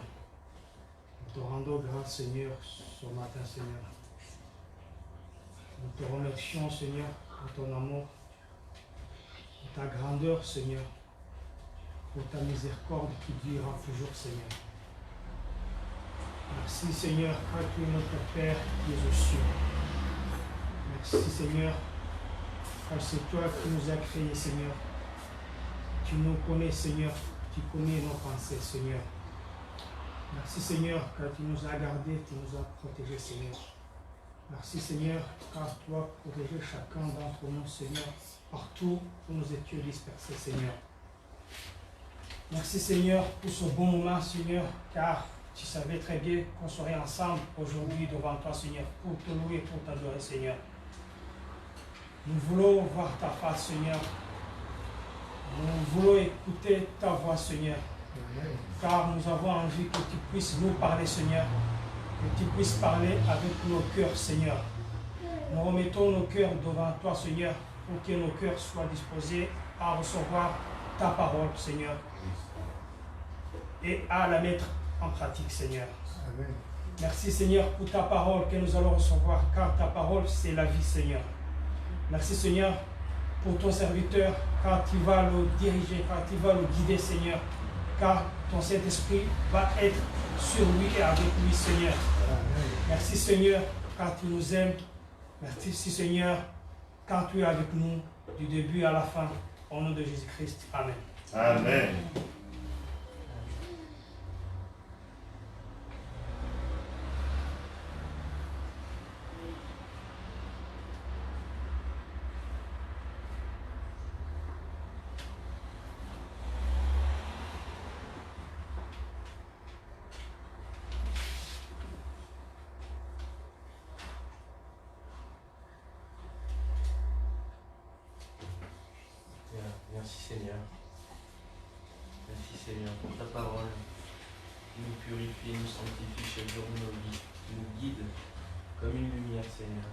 Nous te rendons grâce Seigneur ce matin Seigneur. Nous te remercions Seigneur pour ton amour, pour ta grandeur Seigneur, pour ta miséricorde qui durera toujours Seigneur. Merci Seigneur car tu es notre Père qui es aux cieux. Merci Seigneur car c'est toi qui nous as créés Seigneur. Tu nous connais Seigneur, tu connais nos pensées Seigneur. Merci Seigneur car tu nous as gardés, tu nous as protégés Seigneur. Merci Seigneur car tu as protégé chacun d'entre nous Seigneur, partout où nous étions dispersés Seigneur. Merci Seigneur pour ce bon moment Seigneur, car tu savais très bien qu'on serait ensemble aujourd'hui devant toi Seigneur, pour te louer, pour t'adorer Seigneur. Nous voulons voir ta face Seigneur. Nous voulons écouter ta voix Seigneur. Car nous avons envie que tu puisses nous parler Seigneur. Que tu puisses parler avec nos cœurs Seigneur. Nous remettons nos cœurs devant toi, Seigneur, pour que nos cœurs soient disposés à recevoir ta parole, Seigneur, et à la mettre en pratique, Seigneur. Amen. Merci, Seigneur, pour ta parole que nous allons recevoir, car ta parole, c'est la vie, Seigneur. Merci, Seigneur, pour ton serviteur, car tu vas le diriger, car tu vas le guider, Seigneur, car ton Saint-Esprit va être sur lui et avec lui, Seigneur. Amen. Merci, Seigneur, car tu nous aimes. Merci, Seigneur, car tu es avec nous du début à la fin. Au nom de Jésus-Christ. Amen. Amen. Merci Seigneur. Merci Seigneur pour ta parole qui nous purifie, nous sanctifie chaque jour de nos vies, qui nous guide comme une lumière, Seigneur.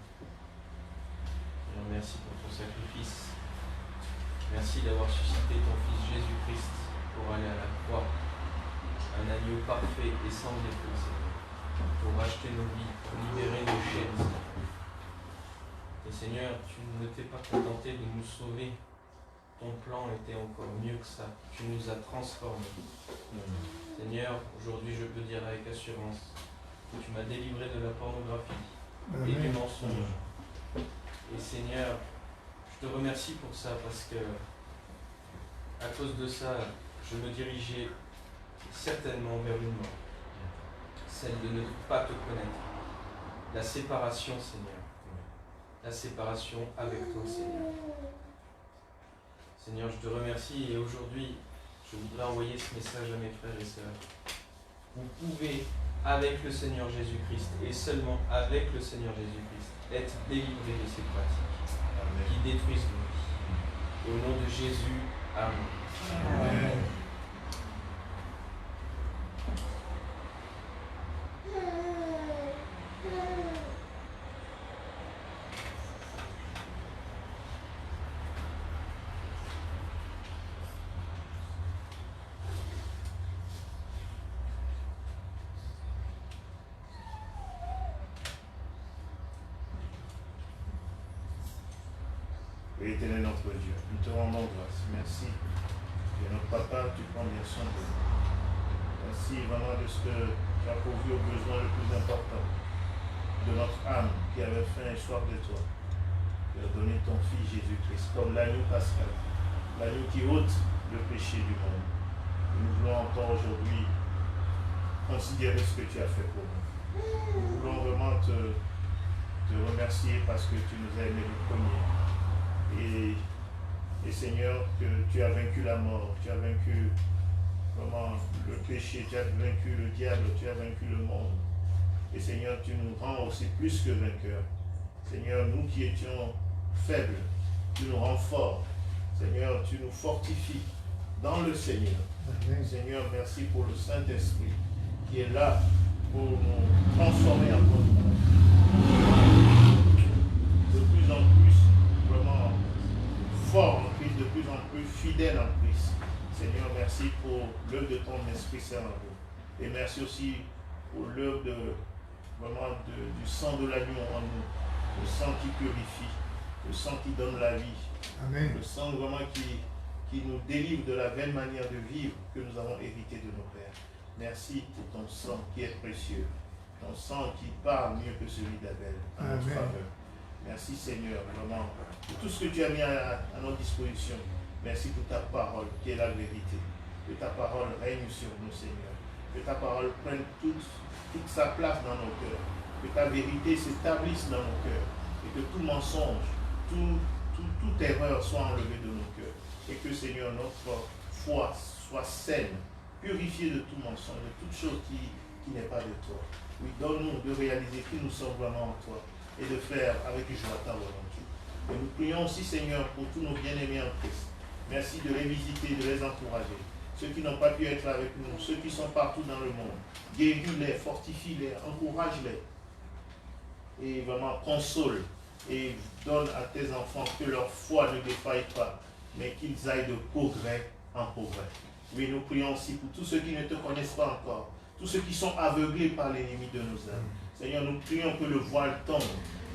Alors merci pour ton sacrifice. Merci d'avoir suscité ton Fils Jésus-Christ pour aller à la croix, un agneau parfait et sans défaut, Seigneur, pour racheter nos vies, pour libérer nos chaînes. Et Seigneur, tu ne t'es pas contenté de nous sauver. Ton plan était encore mieux que ça. Tu nous as transformés. Seigneur, aujourd'hui je peux dire avec assurance que tu m'as délivré de la pornographie et du Amen. mensonge. Et Seigneur, je te remercie pour ça parce que à cause de ça, je me dirigeais certainement vers une mort. Celle de ne pas te connaître. La séparation, Seigneur. La séparation avec toi, Seigneur. Seigneur, je te remercie et aujourd'hui, je voudrais envoyer ce message à mes frères et sœurs. Vous pouvez, avec le Seigneur Jésus-Christ et seulement avec le Seigneur Jésus-Christ, être délivré de ces pratiques qui détruisent nos vies. Au nom de Jésus, Amen. Amen. Et Éternel notre Dieu, nous te rendons grâce. Merci. Et notre Papa, tu prends bien soin de nous. Merci vraiment de ce que tu as pourvu aux besoins le plus important de notre âme qui avait faim et soif de toi. Tu as donné ton Fils Jésus-Christ comme l'agneau pascal, l'agneau qui ôte le péché du monde. Et nous voulons encore aujourd'hui considérer ce que tu as fait pour nous. Nous voulons vraiment te remercier parce que tu nous as aimés le premier. Et Seigneur, que tu as vaincu la mort, tu as vaincu vraiment le péché, tu as vaincu le diable, tu as vaincu le monde. Et Seigneur, tu nous rends aussi plus que vainqueurs. Seigneur, nous qui étions faibles, tu nous rends forts. Seigneur, tu nous fortifies dans le Seigneur. Amen. Seigneur, merci pour le Saint-Esprit qui est là pour nous transformer en toi. De plus en plus, vraiment fort en Christ, de plus en plus fidèle en Christ. Seigneur, merci pour l'œuvre de ton Esprit Saint en nous. Et merci aussi pour l'œuvre du sang de l'agneau en nous. Le sang qui purifie, le sang qui donne la vie. Amen. Le sang vraiment qui nous délivre de la vaine manière de vivre que nous avons hérité de nos pères. Merci pour ton sang qui est précieux. Ton sang qui parle mieux que celui d'Abel en notre Amen. faveur. Merci Seigneur, vraiment, pour tout ce que tu as mis à notre disposition. Merci pour ta parole qui est la vérité. Que ta parole règne sur nous, Seigneur. Que ta parole prenne toute sa place dans nos cœurs. Que ta vérité s'établisse dans nos cœurs. Et que tout mensonge, toute erreur soit enlevée de nos cœurs. Et que Seigneur, notre foi soit saine, purifiée de tout mensonge, de toute chose qui n'est pas de toi. Oui, donne-nous de réaliser qui nous sommes vraiment en toi et de faire avec joie ta volonté. Et nous prions aussi, Seigneur, pour tous nos bien-aimés en Christ. Merci de les visiter, de les encourager. Ceux qui n'ont pas pu être avec nous, ceux qui sont partout dans le monde, guéris-les, fortifie-les, encourage-les. Et vraiment console et donne à tes enfants que leur foi ne défaille pas, mais qu'ils aillent de progrès en progrès. Oui, nous prions aussi pour tous ceux qui ne te connaissent pas encore, tous ceux qui sont aveuglés par l'ennemi de nos âmes. Seigneur, nous prions que le voile tombe,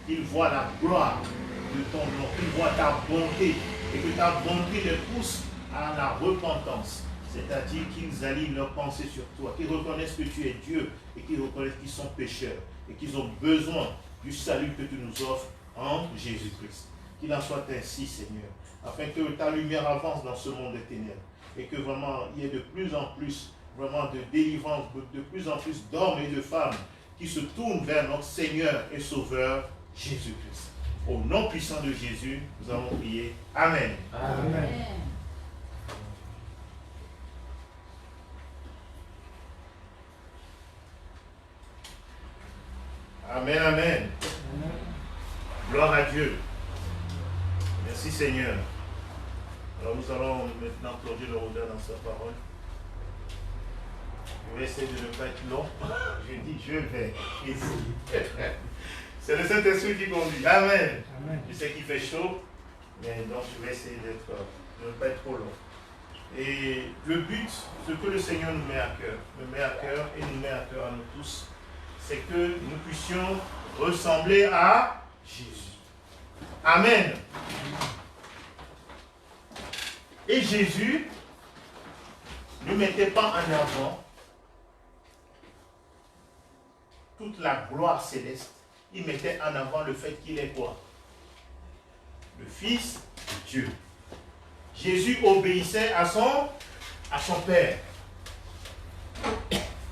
qu'ils voient la gloire de ton nom, qu'ils voient ta bonté, et que ta bonté les pousse à la repentance. C'est-à-dire qu'ils alignent leurs pensées sur toi, qu'ils reconnaissent que tu es Dieu, et qu'ils reconnaissent qu'ils sont pécheurs, et qu'ils ont besoin du salut que tu nous offres en Jésus-Christ. Qu'il en soit ainsi, Seigneur, afin que ta lumière avance dans ce monde des ténèbres, et que vraiment il y ait de plus en plus vraiment de délivrance, de plus en plus d'hommes et de femmes qui se tournent vers notre Seigneur et Sauveur Jésus-Christ. Au nom puissant de Jésus, nous avons prié. Amen. Amen. Amen, amen. Gloire à Dieu. Merci Seigneur. Alors nous allons maintenant plonger le regard dans sa parole. Je vais essayer de ne pas être long. Je dis je vais essayer. C'est le Saint-Esprit qui conduit. Amen. Amen. Je sais qu'il fait chaud, mais donc je vais essayer de ne pas être trop long. Et le but, ce que le Seigneur nous met à cœur, et nous met à cœur à nous tous, c'est que nous puissions ressembler à Jésus. Amen. Et Jésus ne mettait pas en avant toute la gloire céleste. Il mettait en avant le fait qu'il est quoi? Le Fils de Dieu. Jésus obéissait à son Père.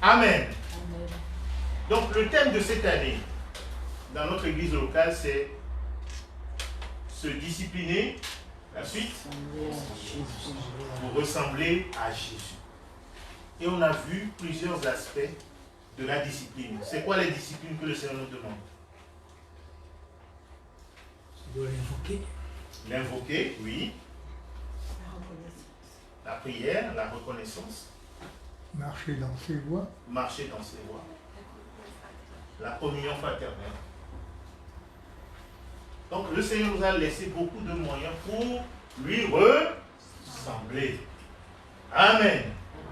Amen. Donc le thème de cette année, dans notre église locale, c'est se discipliner. La suite, pour ressembler à Jésus. Et on a vu plusieurs aspects de la discipline. C'est quoi les disciplines que le Seigneur nous demande? Tu dois l'invoquer. L'invoquer, oui. La prière, la reconnaissance. Marcher dans ses voies. Marcher dans ses voies. La communion fraternelle. Donc le Seigneur nous a laissé beaucoup de moyens pour lui ressembler. Amen.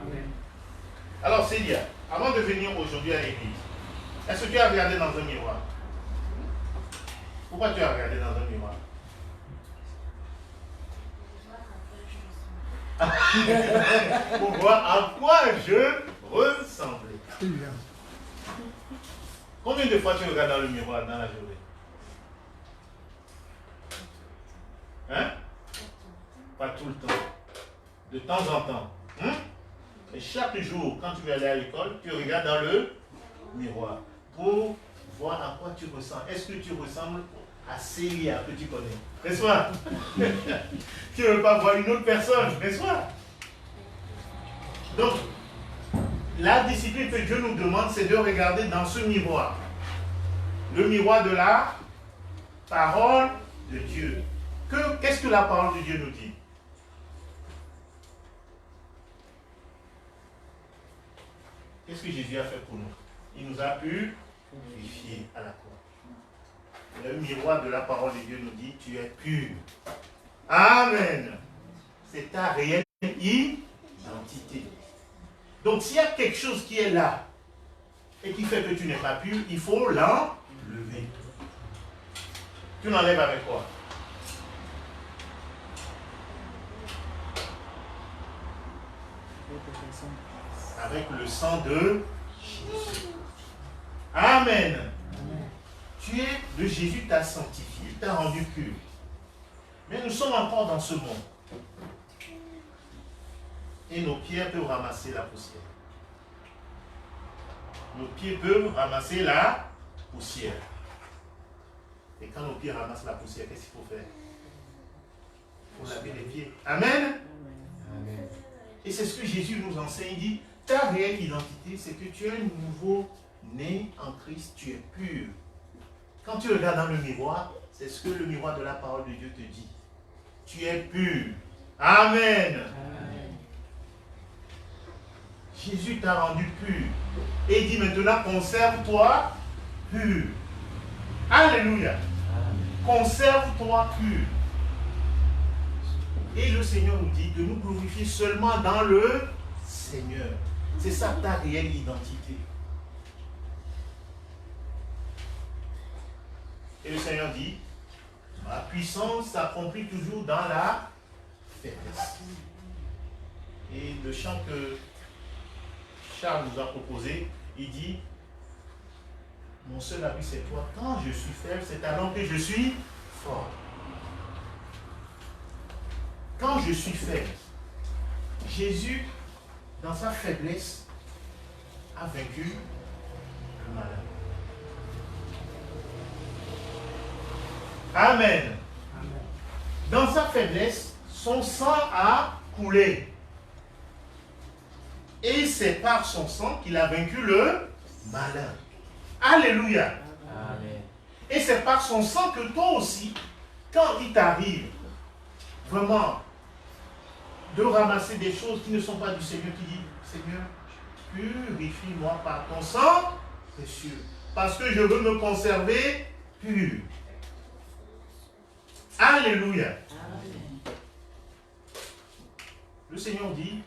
Amen. Alors Célia, avant de venir aujourd'hui à l'église, est-ce que tu as regardé dans un miroir? Pourquoi tu as regardé dans un miroir? Pour voir à quoi je ressemblais. C'est bien. Combien de fois tu regardes dans le miroir dans la journée? Hein? Pas tout le temps. De temps en temps. Et chaque jour, quand tu veux aller à l'école, tu regardes dans le miroir pour voir à quoi tu ressembles. Est-ce que tu ressembles à Célia que tu connais? N'est-ce pas? Tu ne veux pas voir une autre personne, n'est-ce pas? Donc, la discipline que Dieu nous demande, c'est de regarder dans ce miroir. Le miroir de la parole de Dieu. Qu'est-ce que la parole de Dieu nous dit? Qu'est-ce que Jésus a fait pour nous? Il nous a purifiés à la croix. Le miroir de la parole de Dieu nous dit, tu es pur. Amen. C'est ta réelle identité. Donc s'il y a quelque chose qui est là et qui fait que tu n'es pas pur, il faut l'enlever. Tu l'enlèves avec quoi? Avec le sang de Jésus. Amen. Tu es de Jésus, t'a sanctifié, t'a rendu pur. Mais nous sommes encore dans ce monde. Et nos pieds peuvent ramasser la poussière. Nos pieds peuvent ramasser la poussière. Et quand nos pieds ramassent la poussière, qu'est-ce qu'il faut faire? Il faut laver les pieds. Amen. Amen. Et c'est ce que Jésus nous enseigne. Il dit, ta réelle identité, c'est que tu es nouveau né en Christ, tu es pur. Quand tu regardes dans le miroir, c'est ce que le miroir de la parole de Dieu te dit. Tu es pur. Amen. Amen. Jésus t'a rendu pur. Et il dit maintenant, conserve-toi pur. Alléluia. Amen. conserve-toi pur. Et le Seigneur nous dit de nous glorifier seulement dans le Seigneur. C'est ça ta réelle identité. Et le Seigneur dit, ma puissance s'accomplit toujours dans la faiblesse. Et le chant que Charles nous a proposé, il dit, mon seul appui c'est toi. Quand je suis faible, c'est alors que je suis fort. Quand je suis faible, Jésus, dans sa faiblesse, a vaincu le malin. Amen. Dans sa faiblesse, son sang a coulé. Et c'est par son sang qu'il a vaincu le malin. Alléluia. Amen. Et c'est par son sang que toi aussi, quand il t'arrive vraiment de ramasser des choses qui ne sont pas du Seigneur, qui dit, Seigneur, purifie-moi par ton sang précieux, parce que je veux me conserver pur. Alléluia. Amen. Le Seigneur dit,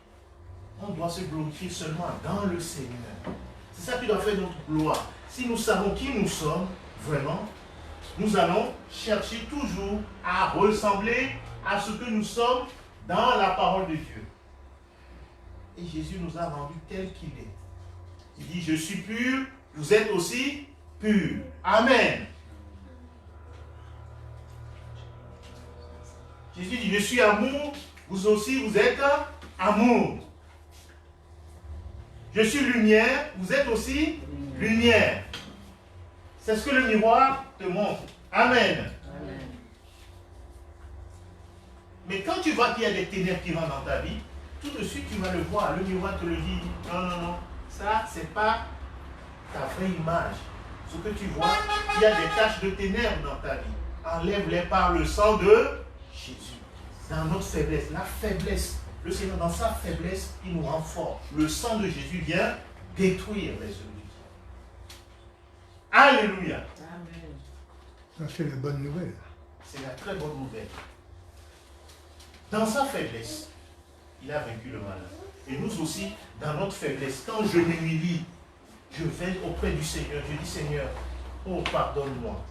on doit se glorifier seulement dans le Seigneur. C'est ça qui doit faire notre gloire. Si nous savons qui nous sommes, vraiment, nous allons chercher toujours à ressembler à ce que nous sommes dans la parole de Dieu. Et Jésus nous a rendus tels qu'il est. Il dit, je suis pur, vous êtes aussi purs. Amen. Jésus dit, je suis amour, vous aussi vous êtes amour. Je suis lumière, vous êtes aussi lumière. C'est ce que le miroir te montre. Amen. Amen. Mais quand tu vois qu'il y a des ténèbres qui rentrent dans ta vie, tout de suite tu vas le voir. Le miroir te le dit. Non, non, non. Ça, c'est pas ta vraie image. Ce que tu vois, il y a des taches de ténèbres dans ta vie. Enlève-les par le sang de Jésus. Dans notre faiblesse, la faiblesse, le Seigneur, dans sa faiblesse, il nous rend fort. Le sang de Jésus vient détruire les œuvres du diable. Alléluia. Amen. Ça, c'est la bonne nouvelle. C'est la très bonne nouvelle. Dans sa faiblesse, il a vaincu le malin. Et nous aussi, dans notre faiblesse, quand je m'humilie, je vais auprès du Seigneur. Je dis, Seigneur, oh, pardonne-moi.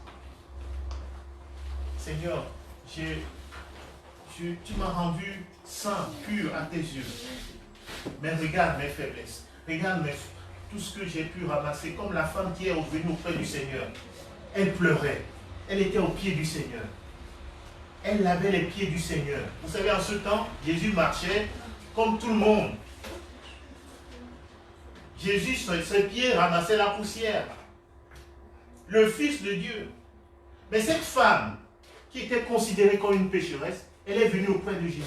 Seigneur, tu m'as rendu saint, pur à tes yeux. Mais regarde mes faiblesses. Regarde tout ce que j'ai pu ramasser. Comme la femme qui est venue auprès du Seigneur. Elle pleurait. Elle était aux pieds du Seigneur. Elle lavait les pieds du Seigneur. Vous savez, en ce temps, Jésus marchait comme tout le monde. Jésus, ses pieds ramassaient la poussière. Le Fils de Dieu. Mais cette femme, qui était considérée comme une pécheresse, elle est venue auprès de Jésus.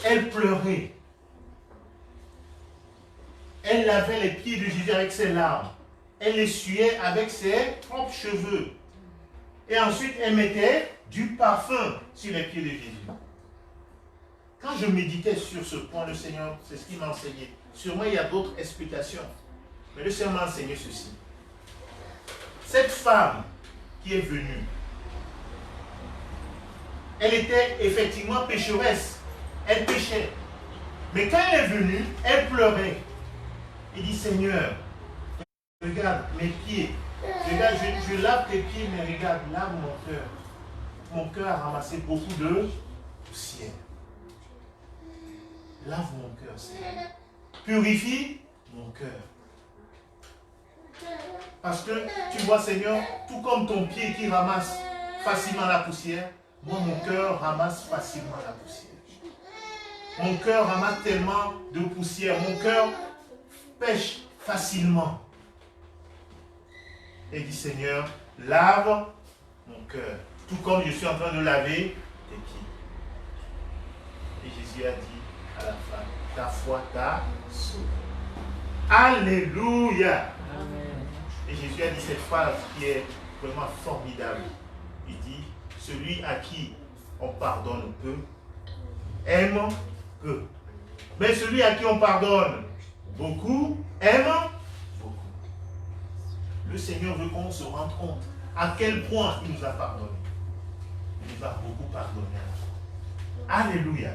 Elle pleurait. Elle lavait les pieds de Jésus avec ses larmes. Elle essuyait avec ses propres cheveux. Et ensuite, elle mettait du parfum sur les pieds de Jésus. Quand je méditais sur ce point, le Seigneur, c'est ce qu'il m'a enseigné. Sûrement, il y a d'autres explications. Mais le Seigneur m'a enseigné ceci. Cette femme qui est venue, elle était effectivement pécheresse. Elle péchait. Mais quand elle est venue, elle pleurait. Elle dit, Seigneur, regarde mes pieds. Regarde, je lave tes pieds, mais regarde, lave mon cœur. Mon cœur a ramassé beaucoup de poussière. Lave mon cœur, Seigneur. Purifie mon cœur. Parce que, tu vois, Seigneur, tout comme ton pied qui ramasse facilement la poussière, moi, mon cœur ramasse facilement la poussière. Mon cœur ramasse tellement de poussière. Mon cœur pêche facilement. Et dit, Seigneur, lave mon cœur. Tout comme je suis en train de laver tes pieds. Et Jésus a dit à la femme, ta foi t'a sauvé. Alléluia. Amen. Et Jésus a dit cette phrase qui est vraiment formidable. Il dit, celui à qui on pardonne peu, aime peu. Mais celui à qui on pardonne beaucoup, aime beaucoup. Le Seigneur veut qu'on se rende compte à quel point il nous a pardonné. Il nous a beaucoup pardonné. Alléluia.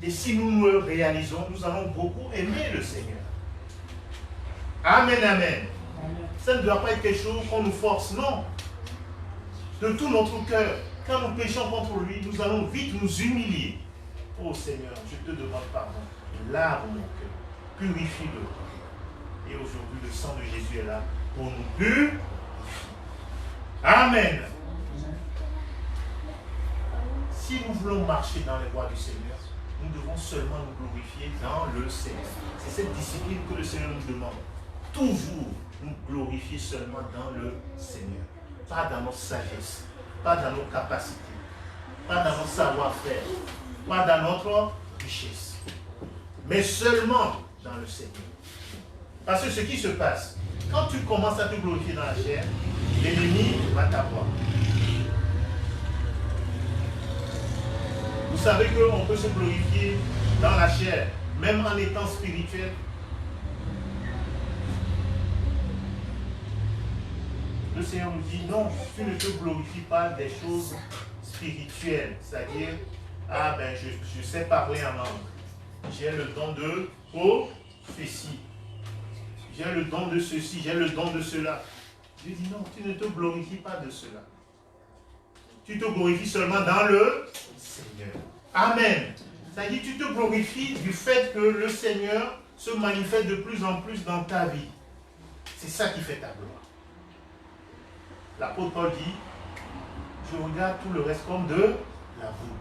Et si nous le réalisons, nous allons beaucoup aimer le Seigneur. Amen, amen. Ça ne doit pas être quelque chose qu'on nous force, non. De tout notre cœur, quand nous péchons contre lui, nous allons vite nous humilier. Oh Seigneur, je te demande pardon. Lave mon cœur, purifie-le. Et aujourd'hui, le sang de Jésus est là pour nous purifier. Amen. Si nous voulons marcher dans les voies du Seigneur, nous devons seulement nous glorifier dans le Seigneur. C'est cette discipline que le Seigneur nous demande. Toujours nous glorifier seulement dans le Seigneur. Pas dans notre sagesse, pas dans nos capacités, pas dans notre savoir-faire, pas dans notre richesse, mais seulement dans le Seigneur. Parce que ce qui se passe, quand tu commences à te glorifier dans la chair, l'ennemi va t'avoir. Vous savez qu'on peut se glorifier dans la chair, même en étant spirituel. Le Seigneur nous dit, non, tu ne te glorifies pas des choses spirituelles. C'est-à-dire, ah ben je sais parler en langue. J'ai le don de prophétie. J'ai le don de ceci, j'ai le don de cela. Dieu dit non, tu ne te glorifies pas de cela. Tu te glorifies seulement dans le Seigneur. Amen. C'est-à-dire tu te glorifies du fait que le Seigneur se manifeste de plus en plus dans ta vie. C'est ça qui fait ta gloire. L'apôtre Paul dit, je regarde tout le reste comme de la boue.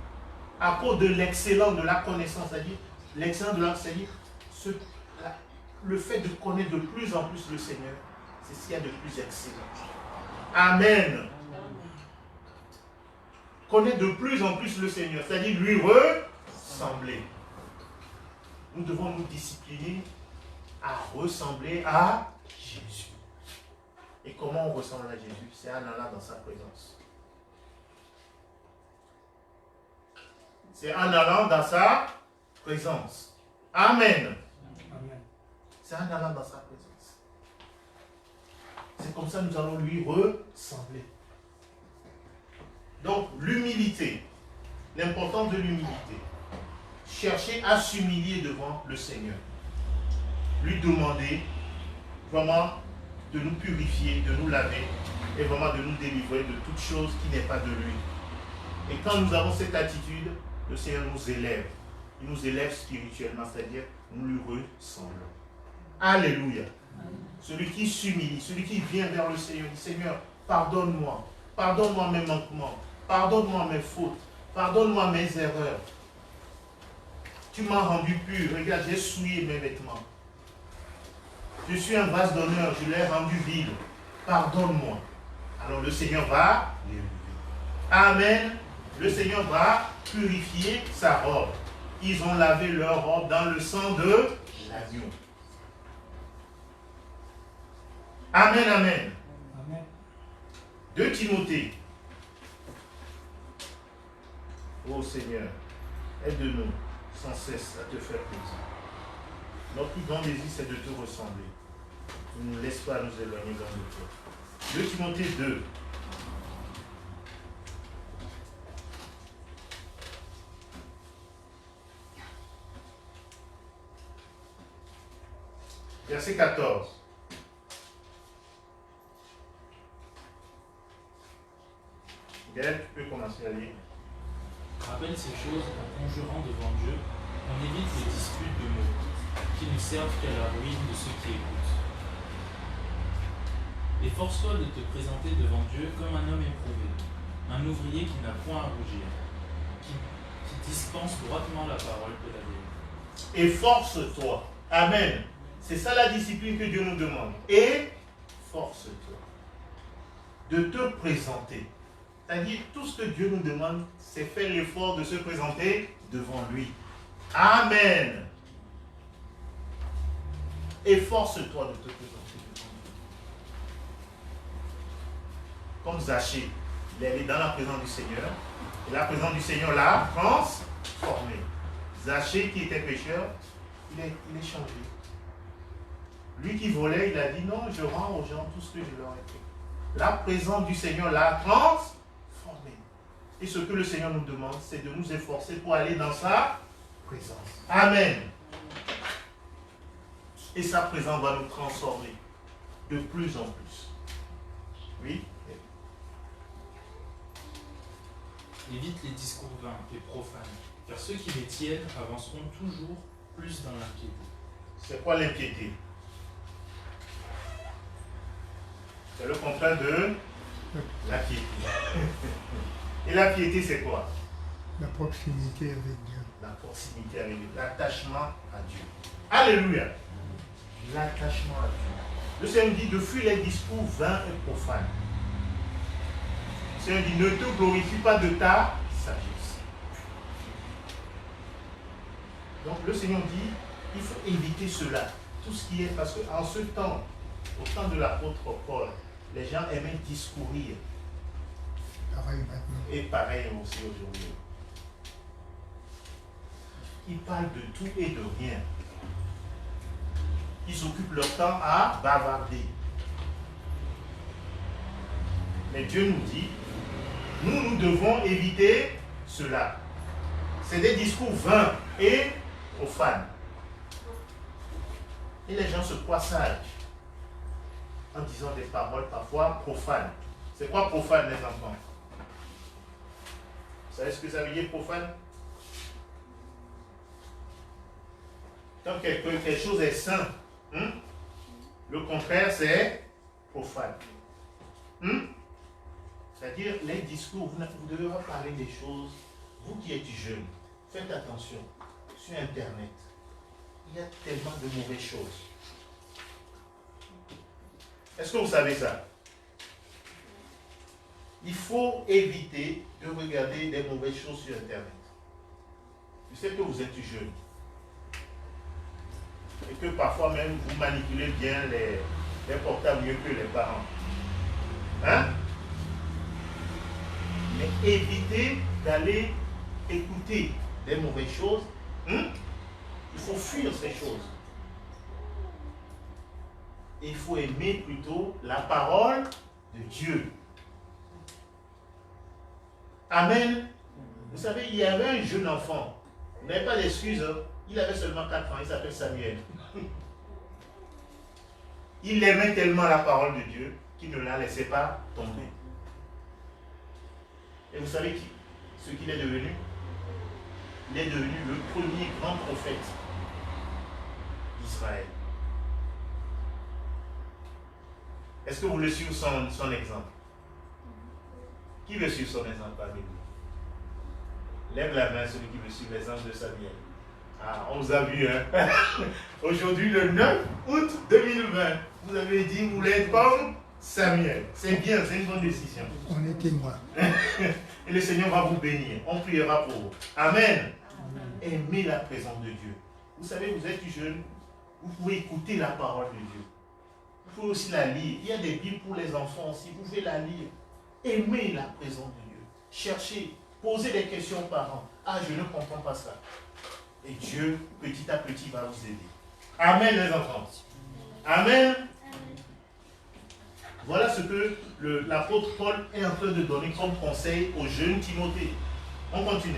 À cause de l'excellence de la connaissance, c'est-à-dire l'excellence de la, c'est-à-dire le fait de connaître de plus en plus le Seigneur, c'est ce qu'il y a de plus excellent. Amen. Connaître de plus en plus le Seigneur, c'est-à-dire lui ressembler. Nous devons nous discipliner à ressembler à Jésus. Et comment on ressemble à Jésus? C'est en allant dans sa présence. C'est en allant dans sa présence. Amen. Amen. C'est en allant dans sa présence. C'est comme ça que nous allons lui ressembler. Donc, l'humilité, l'importance de l'humilité. Chercher à s'humilier devant le Seigneur. Lui demander vraiment de nous purifier, de nous laver et vraiment de nous délivrer de toute chose qui n'est pas de lui. Et quand nous avons cette attitude, le Seigneur nous élève. Il nous élève spirituellement, c'est-à-dire nous lui ressemblons. Alléluia. Celui qui s'humilie, celui qui vient vers le Seigneur, dit Seigneur, pardonne-moi. Pardonne-moi mes manquements. Pardonne-moi mes fautes. Pardonne-moi mes erreurs. Tu m'as rendu pur. Regarde, j'ai souillé mes vêtements. Je suis un vase d'honneur. Je l'ai rendu vide. Pardonne-moi. Alors le Seigneur va l'élever. Amen. Le Seigneur va purifier sa robe. Ils ont lavé leur robe dans le sang de l'agneau. Amen, amen. Amen. 2 Timothée. Oh Seigneur, aide-nous sans cesse à te faire plaisir. Notre plus grand désir, c'est de te ressembler. Ne nous laisse pas nous éloigner dans le toi. 2 Timothée 2. Verset 14. Gaël, tu peux commencer à lire. Rappelle ces choses en conjurant devant Dieu, on évite les disputes de mots, qui ne servent qu'à la ruine de ceux qui écoutent. Efforce-toi de te présenter devant Dieu comme un homme éprouvé, un ouvrier qui n'a point à rougir, qui dispense droitement la parole de la vérité. Efforce-toi. Amen. C'est ça la discipline que Dieu nous demande. Efforce-toi de te présenter. C'est-à-dire, tout ce que Dieu nous demande, c'est faire l'effort de se présenter devant lui. Amen. Efforce-toi de te présenter devant lui. Comme Zachée, il est allé dans la présence du Seigneur, et la présence du Seigneur l'a transformé. Zachée, qui était pécheur, il est changé. Lui qui volait, il a dit non, je rends aux gens tout ce que je leur ai fait. La présence du Seigneur l'a transformé. Et ce que le Seigneur nous demande, c'est de nous efforcer pour aller dans sa présence. Amen. Et sa présence va nous transformer de plus en plus. Oui. Évite les discours vains et profanes, car ceux qui les tiennent avanceront toujours plus dans l'impiété. C'est quoi l'impiété? C'est le contraire de la piété. Et la piété, c'est quoi? La proximité avec Dieu. La proximité avec Dieu, l'attachement à Dieu. Alléluia. L'attachement à Dieu. Le Seigneur dit de fuir les discours vains et profanes. Le Seigneur dit ne te glorifie pas de ta sagesse. Donc le Seigneur dit il faut éviter cela. Tout ce qui est, parce qu'en ce temps, au temps de l'apôtre Paul, les gens aimaient discourir. Pareil maintenant. Et pareil aussi aujourd'hui. Ils parlent de tout et de rien. Ils occupent leur temps à bavarder. Mais Dieu nous dit, nous devons éviter cela. C'est des discours vains et profanes. Et les gens se croient sages en disant des paroles parfois profanes. C'est quoi profane, les enfants? Vous savez ce que ça veut dire profane? Quand quelque chose est saint, le contraire c'est profane. C'est-à-dire les discours, vous devez pas parler des choses, vous qui êtes jeunes, faites attention, sur Internet, il y a tellement de mauvaises choses. Est-ce que vous savez ça? Il faut éviter de regarder des mauvaises choses sur Internet. Je sais que vous êtes jeunes. Et que parfois même vous manipulez bien les portables mieux que les parents. Hein? Mais évitez d'aller écouter des mauvaises choses. Il faut fuir ces choses. Et il faut aimer plutôt la parole de Dieu. Amen. Vous savez, il y avait un jeune enfant. Vous n'avez pas d'excuse. Il avait seulement 4 ans. Il s'appelle Samuel. Il aimait tellement la parole de Dieu qu'il ne la laissait pas tomber. Et vous savez ce qu'il est devenu? Il est devenu le premier grand prophète d'Israël. Est-ce que vous le suivez son exemple? Qui veut suivre son exemple parmi vous? Lève la main celui qui veut suivre l'exemple de Samuel. Ah, on vous a vu, hein? Aujourd'hui, le 9 août 2020, vous avez dit vous voulez être comme Samuel. C'est bien, c'est une bonne décision. On est témoin. Et le Seigneur va vous bénir. On priera pour vous. Amen. Aimez la présence de Dieu. Vous savez, vous êtes jeune, vous pouvez écouter la parole de Dieu. Vous pouvez aussi la lire. Il y a des Bibles pour les enfants aussi. Vous pouvez la lire. Aimez la présence de Dieu. Cherchez. Posez des questions aux parents. Ah, je ne comprends pas ça. Et Dieu, petit à petit, va vous aider. Amen, les enfants. Amen. Voilà ce que l'apôtre Paul est en train de donner comme conseil aux jeunes Timothée. On continue.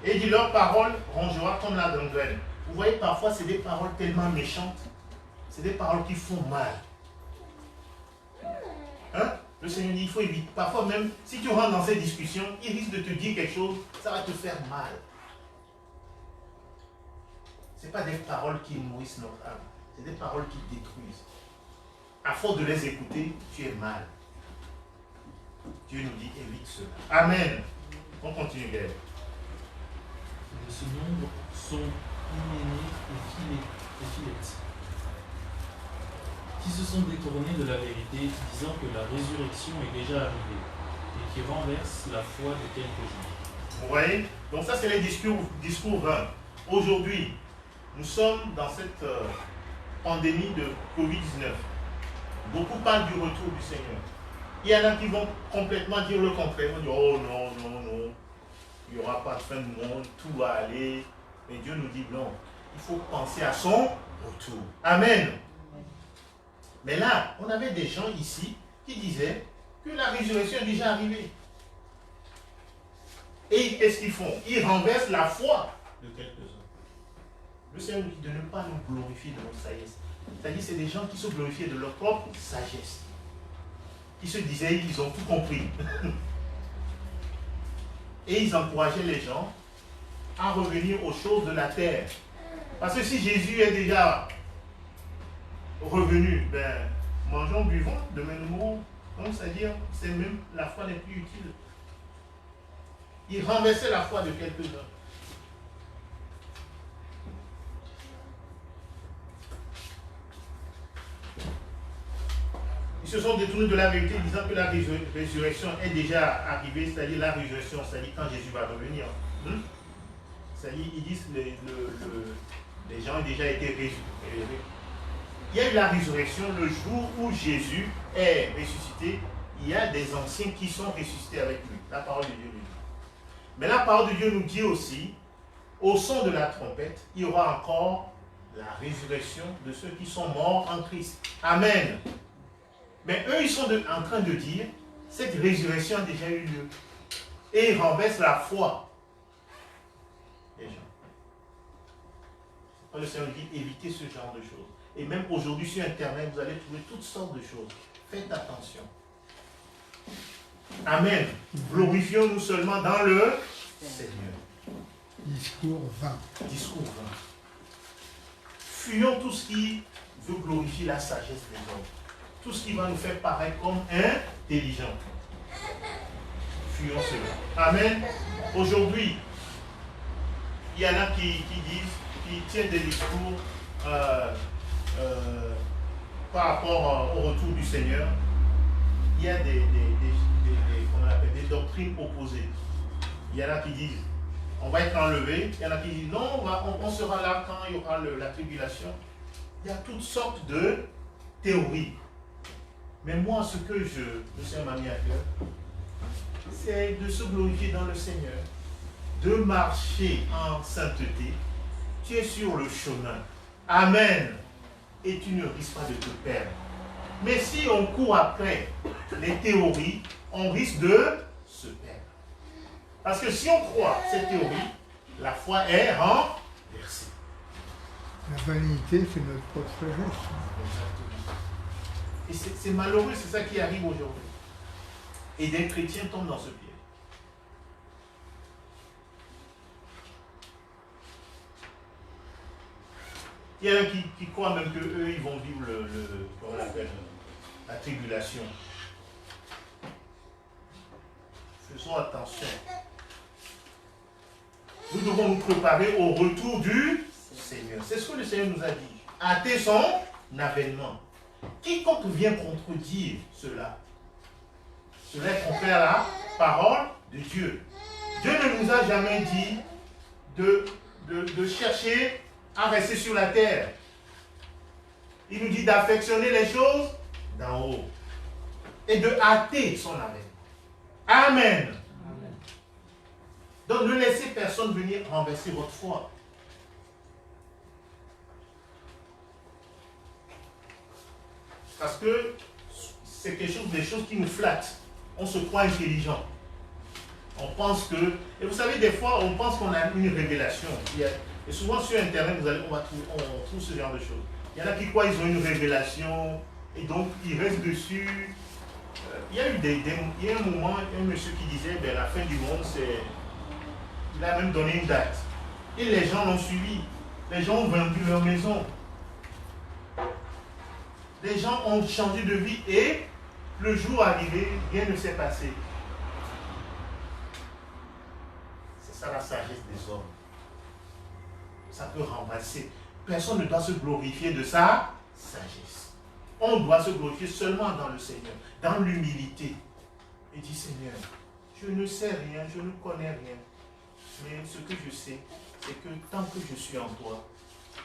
Et il dit, leur parole rongera comme la gangrène. Vous voyez, parfois, c'est des paroles tellement méchantes. C'est des paroles qui font mal. Hein? Le Seigneur dit, il faut éviter. Parfois même, si tu rentres dans ces discussions, il risque de te dire quelque chose, ça va te faire mal. Ce n'est pas des paroles qui nourrissent notre âme. C'est des paroles qui détruisent. À force de les écouter, tu es mal. Dieu nous dit, évite cela. Amen. On continue, Gaël. De ce nombre sont Hyménée et Philette, qui se sont détournés de la vérité, disant que la résurrection est déjà arrivée, et qui renversent la foi de quelques-uns. Vous voyez? Donc ça, c'est les discours vains. Aujourd'hui, nous sommes dans cette pandémie de Covid-19. Beaucoup parlent du retour du Seigneur. Il y en a qui vont complètement dire le contraire. Ils vont dire, oh non, non, non, il n'y aura pas de fin du monde, tout va aller. Mais Dieu nous dit non, il faut penser à son retour. Amen. Mais là, on avait des gens ici qui disaient que la résurrection est déjà arrivée. Et qu'est-ce qu'ils font? Ils renversent la foi de quelques-uns. Le Seigneur nous dit de ne pas nous glorifier de notre sagesse. C'est-à-dire c'est des gens qui se glorifiaient de leur propre sagesse. Qui se disaient qu'ils ont tout compris. Et ils encourageaient les gens à revenir aux choses de la terre. Parce que si Jésus est déjà revenu, ben, mangeons, buvons, demain nous mourrons. Donc c'est-à-dire, c'est même la foi n'est plus utile. Ils renversaient la foi de quelques-uns. Ils se sont détournés de la vérité disant que la résurrection est déjà arrivée, c'est-à-dire la résurrection, c'est-à-dire quand Jésus va revenir. C'est-à-dire, ils disent que les gens ont déjà été résurrectés. Il y a eu la résurrection le jour où Jésus est ressuscité. Il y a des anciens qui sont ressuscités avec lui. La parole de Dieu nous dit. Mais la parole de Dieu nous dit aussi, au son de la trompette, il y aura encore la résurrection de ceux qui sont morts en Christ. Amen. Mais eux, ils sont en train de dire, cette résurrection a déjà eu lieu. Et ils renversent la foi des gens. Le Seigneur dit, évitez ce genre de choses. Et même aujourd'hui sur Internet, vous allez trouver toutes sortes de choses. Faites attention. Amen. Glorifions-nous seulement dans le Seigneur. Discours vain. Discours vain. Fuyons tout ce qui veut glorifier la sagesse des hommes. Tout ce qui va nous faire paraître comme intelligent. Fuyons cela. Amen. Aujourd'hui, il y en a qui disent, qui tiennent des discours par rapport au retour du Seigneur. Il y a des doctrines opposées. Il y en a qui disent on va être enlevé. Il y en a qui disent non, on sera là quand il y aura la tribulation. Il y a toutes sortes de théories. Mais moi, ce que le Seigneur m'a mis à cœur, c'est de se glorifier dans le Seigneur, de marcher en sainteté. Tu es sur le chemin. Amen. Et tu ne risques pas de te perdre. Mais si on court après les théories, on risque de se perdre. Parce que si on croit cette théorie, la foi est renversée. La vanité, c'est notre propre sagesse. Et c'est malheureux, c'est ça qui arrive aujourd'hui. Et des chrétiens tombent dans ce piège. Il y en a qui croient même qu'eux, ils vont vivre comment on appelle, la tribulation. Faisons attention. Nous devons nous préparer au retour du Seigneur. C'est ce que le Seigneur nous a dit. Hâter son avènement. Quiconque vient contredire cela est contraire à la parole de Dieu. Dieu ne nous a jamais dit de chercher à rester sur la terre. Il nous dit d'affectionner les choses d'en haut et de hâter son avènement. Amen. Amen. Donc ne laissez personne venir renverser votre foi. Parce que c'est des choses qui nous flattent. On se croit intelligent. On pense que... Et vous savez, des fois, on pense qu'on a une révélation. Et souvent sur Internet, on trouve ce genre de choses. Il y en a qui croient qu'ils ont une révélation, et donc ils restent dessus. Il y a un moment, un monsieur qui disait, ben, la fin du monde, c'est... Il a même donné une date. Et les gens l'ont suivi. Les gens ont vendu leur maison. Les gens ont changé de vie et le jour arrivé, rien ne s'est passé. C'est ça la sagesse des hommes. Ça peut renverser. Personne ne doit se glorifier de sa sagesse. On doit se glorifier seulement dans le Seigneur, dans l'humilité. Et dire, Seigneur, je ne sais rien, je ne connais rien. Mais ce que je sais, c'est que tant que je suis en toi,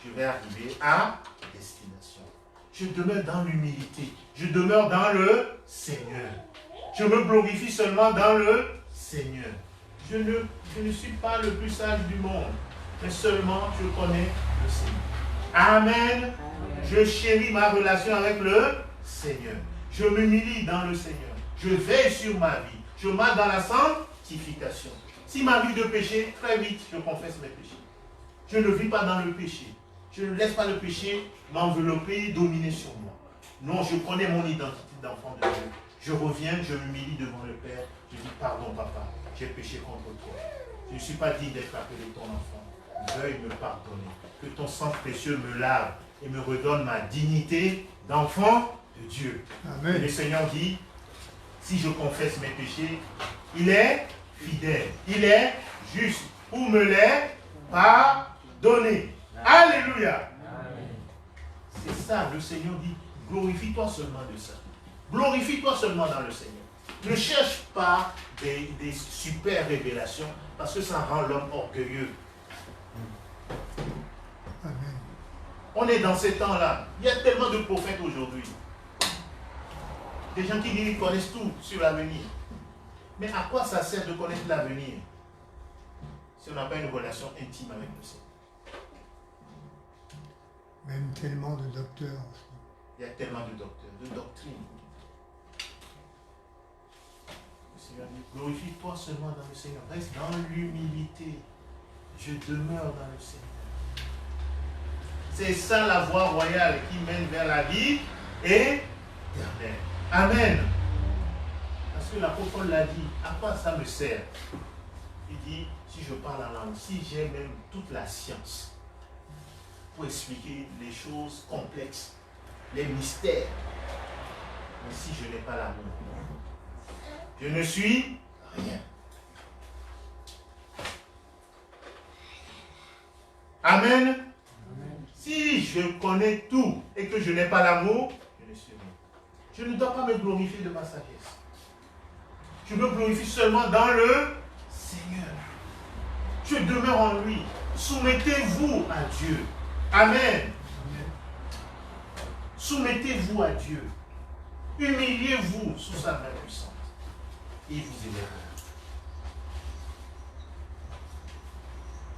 je vais arriver à destination. Je demeure dans l'humilité. Je demeure dans le Seigneur. Je me glorifie seulement dans le Seigneur. Je ne suis pas le plus sage du monde, mais seulement je connais le Seigneur. Amen. Je chéris ma relation avec le Seigneur. Je m'humilie dans le Seigneur. Je veille sur ma vie. Je marche dans la sanctification. S'il m'arrive de pécher, très vite, je confesse mes péchés. Je ne vis pas dans le péché. Je ne laisse pas le péché m'envelopper, dominer sur moi. Non, je connais mon identité d'enfant de Dieu. Je reviens, je m'humilie devant le Père. Je dis, pardon papa, j'ai péché contre toi. Je ne suis pas digne d'être appelé ton enfant. Veuille me pardonner. Que ton sang précieux me lave et me redonne ma dignité d'enfant de Dieu. Amen. Et le Seigneur dit, si je confesse mes péchés, il est fidèle, il est juste pour me les pardonner. Alléluia. C'est ça, le Seigneur dit, glorifie-toi seulement de ça. Glorifie-toi seulement dans le Seigneur. Ne cherche pas des super révélations parce que ça rend l'homme orgueilleux. Amen. On est dans ces temps-là. Il y a tellement de prophètes aujourd'hui. Des gens qui disent qu'ils connaissent tout sur l'avenir. Mais à quoi ça sert de connaître l'avenir si on n'a pas une relation intime avec le Seigneur? Même tellement de docteurs aussi. Il y a tellement de docteurs, de doctrines. Le Seigneur dit, glorifie-toi seulement dans le Seigneur. Reste dans l'humilité. Je demeure dans le Seigneur. C'est ça la voie royale qui mène vers la vie éternelle. Amen. Parce que l'apôtre Paul l'a dit, à quoi ça me sert? Il dit, si je parle en langue, si j'ai même toute la science pour expliquer les choses complexes, les mystères, mais si je n'ai pas l'amour, je ne suis rien. Amen. Si je connais tout et que je n'ai pas l'amour, je ne suis rien. Je ne dois pas me glorifier de ma sagesse. Je me glorifie seulement dans le Seigneur. Je demeure en lui. Soumettez-vous à Dieu. Amen. Soumettez-vous à Dieu. Humiliez-vous sous sa main puissante. Et il vous élèvera.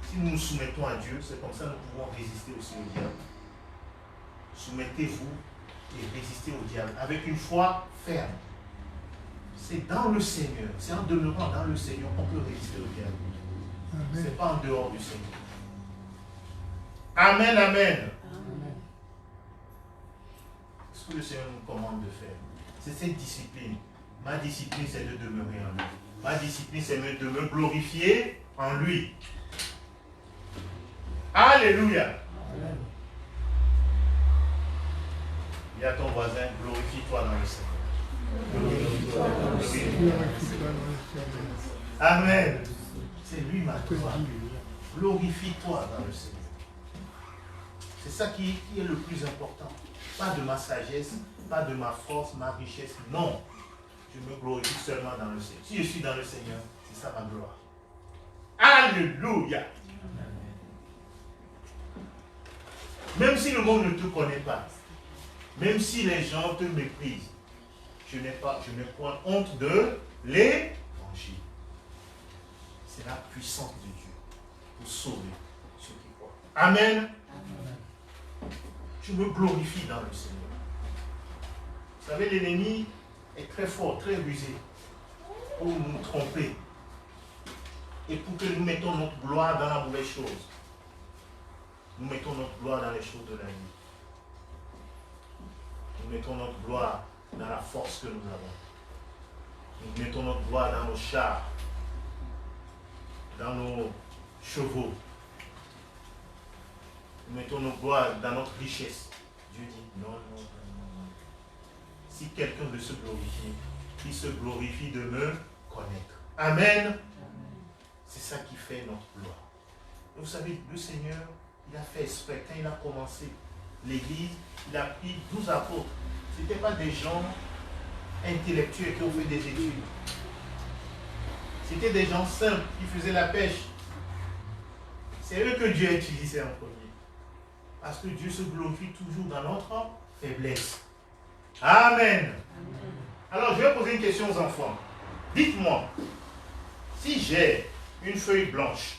Si nous nous soumettons à Dieu, c'est comme ça que nous pouvons résister aussi au diable. Soumettez-vous et résistez au diable avec une foi ferme. C'est dans le Seigneur, c'est en demeurant dans le Seigneur qu'on peut résister au diable. Ce n'est pas en dehors du Seigneur. Amen, amen. Ce que le Seigneur nous commande de faire, c'est cette discipline. Ma discipline, c'est de demeurer en lui. Ma discipline, c'est de me glorifier en lui. Alléluia. Amen. Dis à ton voisin, glorifie-toi dans le Seigneur. Glorifie-toi dans le Seigneur. Amen. C'est lui ma gloire. Glorifie-toi dans le Seigneur. C'est ça qui est le plus important. Pas de ma sagesse, pas de ma force, ma richesse. Non. Je me glorifie seulement dans le Seigneur. Si je suis dans le Seigneur, c'est ça ma gloire. Alléluia. Même si le monde ne te connaît pas, même si les gens te méprisent, je n'ai point honte de l'évangile. C'est la puissance de Dieu pour sauver ceux qui croient. Amen. Amen. Je me glorifie dans le Seigneur. Vous savez, l'ennemi est très fort, très rusé pour nous tromper et pour que nous mettons notre gloire dans la mauvaise chose. Nous mettons notre gloire dans les choses de la vie. Nous mettons notre gloire dans la force que nous avons. Nous mettons notre gloire dans nos chars, dans nos chevaux. Nous mettons notre gloire dans notre richesse. Dieu dit non, non, non, non. Si quelqu'un veut se glorifier, il se glorifie de me connaître. Amen. C'est ça qui fait notre gloire. Et vous savez, le Seigneur, il a fait exprès. Quand il a commencé l'église, il a pris 12 apôtres. Ce n'étaient pas des gens intellectuels qui ont fait des études. C'était des gens simples qui faisaient la pêche. C'est eux que Dieu a utilisé en premier. Parce que Dieu se glorifie toujours dans notre faiblesse. Amen. Alors, je vais poser une question aux enfants. Dites-moi, si j'ai une feuille blanche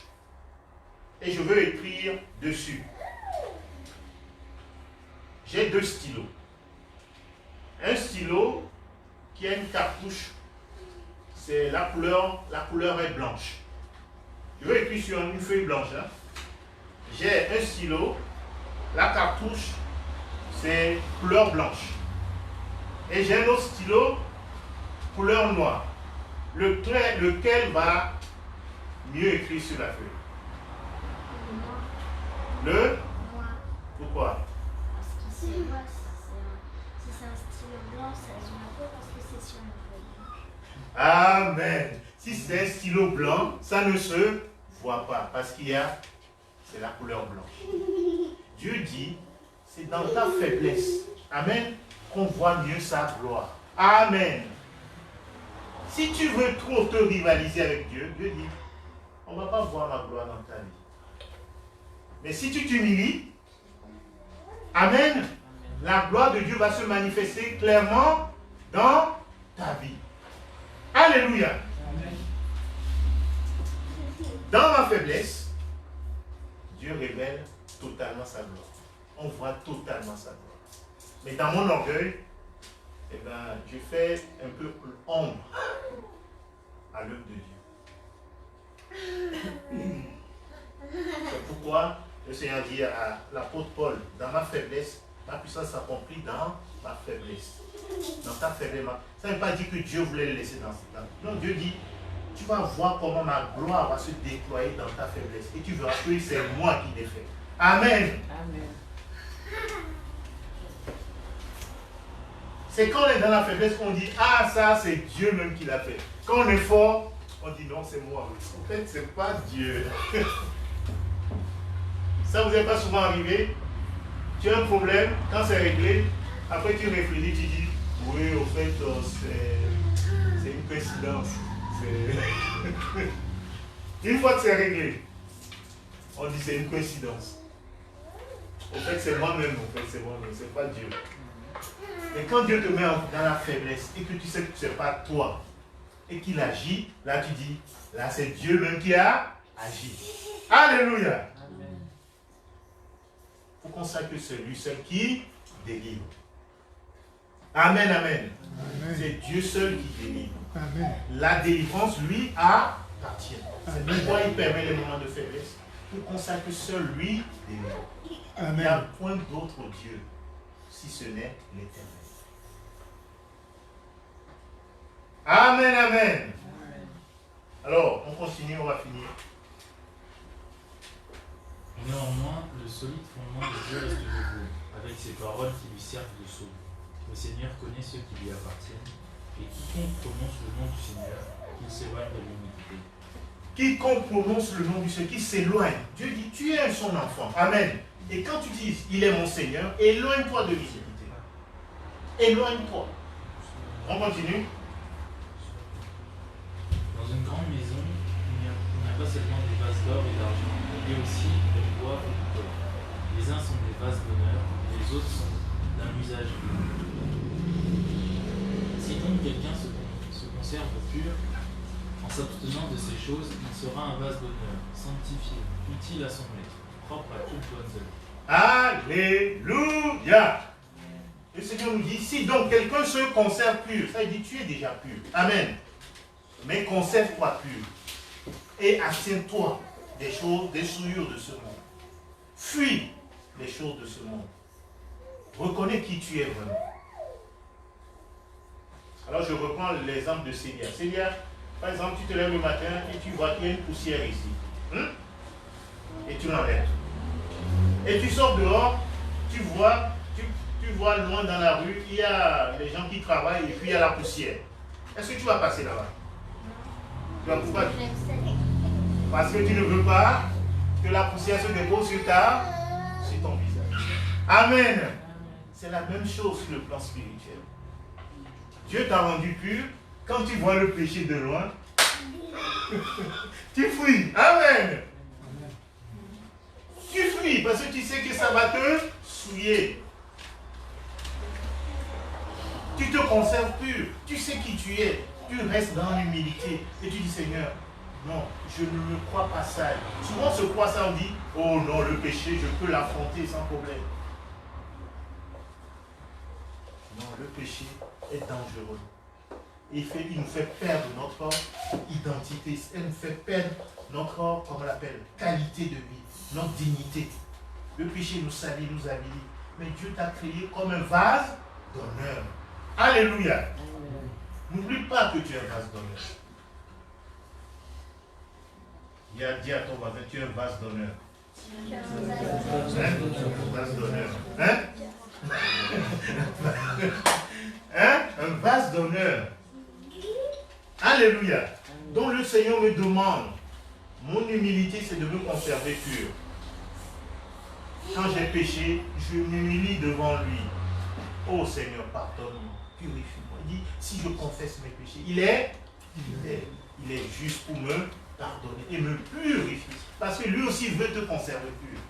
et je veux écrire dessus, j'ai 2 stylos. Un stylo qui a une cartouche, c'est la couleur est blanche. Je vais écrire sur une feuille blanche. Hein. J'ai un stylo, la cartouche, c'est couleur blanche. Et j'ai un autre stylo, couleur noire. Lequel va mieux écrire sur la feuille? Le? Pourquoi? Parce que c'est moi, si c'est un stylo blanc, ça se voit pas parce que c'est sur une feuille blanche. Amen. Si c'est un stylo blanc, ça ne se voit pas parce c'est la couleur blanche. Dieu dit, c'est dans ta faiblesse, amen, qu'on voit mieux sa gloire. Amen. Si tu veux trop te rivaliser avec Dieu, Dieu dit, on ne va pas voir ma gloire dans ta vie. Mais si tu t'humilies, amen, la gloire de Dieu va se manifester clairement dans ta vie. Alléluia. Dans ma faiblesse, Dieu révèle totalement sa gloire. On voit totalement sa gloire. Mais dans mon orgueil, eh ben, je fais un peu ombre à l'œuvre de Dieu. C'est pourquoi le Seigneur dit à l'apôtre Paul, dans ma faiblesse, ma puissance s'accomplit dans ma faiblesse. Dans ta faiblesse. Ça ne veut pas dire que Dieu voulait le laisser dans ce temps. Non, Dieu dit, tu vas voir comment ma gloire va se déployer dans ta faiblesse. Et tu verras que c'est moi qui l'ai fait. Amen. Amen. C'est quand on est dans la faiblesse qu'on dit, ah ça c'est Dieu même qui l'a fait. Quand on est fort, on dit non c'est moi. En fait c'est pas Dieu. Ça vous est pas souvent arrivé? Tu as un problème, quand c'est réglé, après tu réfléchis, tu dis, oui au fait c'est une coïncidence. Une fois que c'est réglé, on dit c'est une coïncidence. Au fait c'est moi-même, c'est pas Dieu. Et quand Dieu te met dans la faiblesse et que tu sais que ce n'est pas toi et qu'il agit, là tu dis, là c'est Dieu même qui a agi. Alléluia. Il faut qu'on sache que c'est lui seul qui délivre. Amen, amen. C'est Dieu seul qui délivre. Amen. La délivrance lui appartient. C'est pourquoi il permet les moments de faiblesse. Pour qu'on sache que seul lui délivre. Il n'y a point d'autre Dieu si ce n'est l'Éternel. Amen, amen. Alors, on continue, on va finir. Néanmoins, le solide fondement de Dieu reste debout, avec ses paroles qui lui servent de sceau. Le Seigneur connaît ceux qui lui appartiennent, et quiconque prononce le nom du Seigneur, qu'il s'éloigne de l'iniquité. Quiconque prononce le nom du Seigneur, qui s'éloigne. Dieu dit, tu es son enfant. Amen. Et quand tu dis, il est mon Seigneur, éloigne-toi de l'iniquité. Éloigne-toi. On continue. Dans une grande maison, il n'y a pas seulement des vases d'or et d'argent, mais aussi de bois et de corps. Les uns sont des vases d'honneur, les autres sont d'un usage pur. Si donc quelqu'un se conserve pur, en s'abstenant de ces choses, il sera un vase d'honneur, sanctifié, utile à son maître, propre à toute bonne œuvre. Alléluia. Le Seigneur nous dit, si donc quelqu'un se conserve pur, ça il dit, tu es déjà pur. Amen. Mais conserve-toi pur. Et abstiens-toi des choses, des souillures de ce monde. Fuis les choses de ce monde. Reconnais qui tu es vraiment. Alors je reprends l'exemple de Célia. Célia, par exemple, tu te lèves le matin et tu vois qu'il y a une poussière ici. Et tu l'enlèves. Et tu sors dehors, tu vois loin dans la rue, il y a les gens qui travaillent et puis il y a la poussière. Est-ce que tu vas passer là-bas? Tu vas pourquoi? Parce que tu ne veux pas que la poussière se dépose sur ton visage. Amen. C'est la même chose sur le plan spirituel. Dieu t'a rendu pur. Quand tu vois le péché de loin, tu fuis. Amen. Tu fuis parce que tu sais que ça va te souiller. Tu te conserves pur. Tu sais qui tu es. Tu restes dans l'humilité. Et tu dis, Seigneur, non, je ne me crois pas sale. Souvent on se croit ça, on dit, oh non, le péché, je peux l'affronter sans problème. le péché est dangereux. Il nous fait perdre notre identité. Il nous fait perdre notre, comment on l'appelle, qualité de vie, notre dignité. Le péché nous salit, nous avilit. Mais Dieu t'a créé comme un vase d'honneur. Alléluia. N'oublie pas que tu es un vase d'honneur. Il a dit à ton voisin, tu es un vase d'honneur. Un vase d'honneur. Un vase d'honneur. Alléluia. Donc le Seigneur me demande, mon humilité c'est de me conserver pur. Quand j'ai péché, je m'humilie devant lui. Oh Seigneur, pardonne-moi, purifie-moi. Il dit, si je confesse mes péchés, il est juste pour me pardonner et me purifier. Parce que lui aussi veut te conserver pur.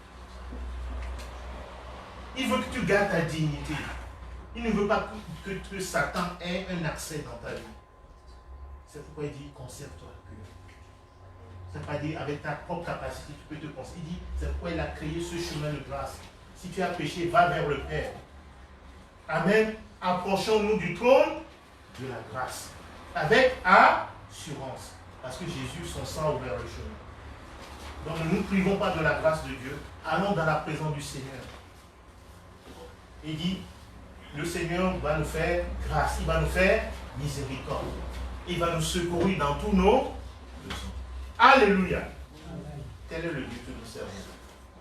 Il veut que tu gardes ta dignité. Il ne veut pas que Satan ait un accès dans ta vie. C'est pourquoi il dit, conserve-toi pur. Ça ne veut pas dire avec ta propre capacité, tu peux te conserver. Il dit, c'est pourquoi il a créé ce chemin de grâce. Si tu as péché, va vers le Père. Amen. Approchons-nous du trône de la grâce. Avec assurance. Parce que Jésus, son sang a ouvert le chemin. Donc ne nous privons pas de la grâce de Dieu. Allons dans la présence du Seigneur. Il dit, le Seigneur va nous faire grâce. Il va nous faire miséricorde. Il va nous secourir dans tous nos besoins. Alléluia. Tel est le Dieu que nous servons.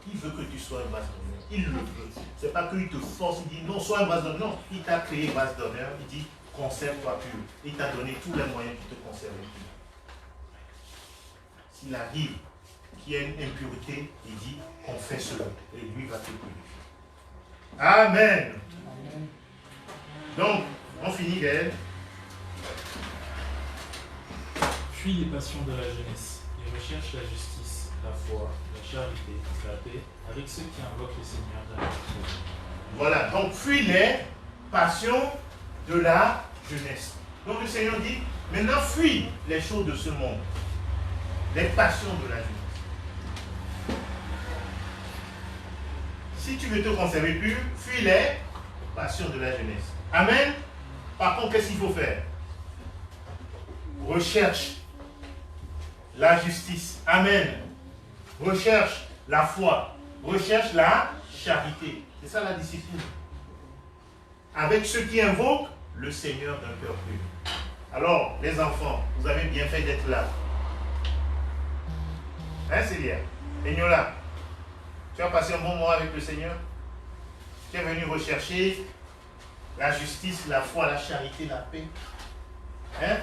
Il veut que tu sois un vase d'honneur. Il le veut. Ce n'est pas qu'il te force, il dit non, sois un vase d'honneur. Non, il t'a créé vase d'honneur. Il dit conserve-toi pur. Il t'a donné tous les moyens pour te conserver pur. S'il arrive qu'il y a une impureté, il dit confesse-le. Et lui va te purifier. Amen. Donc, on finit, Gaël. Fuis les passions de la jeunesse et recherche la justice, la foi, la charité, la paix, avec ceux qui invoquent le Seigneur dans la prière. Voilà, donc fuis les passions de la jeunesse. Donc le Seigneur dit, maintenant fuis les choses de ce monde, les passions de la jeunesse. Si tu veux te conserver pur, fuis les passions de la jeunesse. Amen. Par contre, qu'est-ce qu'il faut faire? Recherche la justice. Amen. Recherche la foi. Recherche la charité. C'est ça la discipline. Avec ceux qui invoquent le Seigneur d'un cœur pur. Alors, les enfants, vous avez bien fait d'être là. Hein, Célia? Egnola, tu as passé un bon moment avec le Seigneur? Tu es venu rechercher la justice, la foi, la charité, la paix. Hein?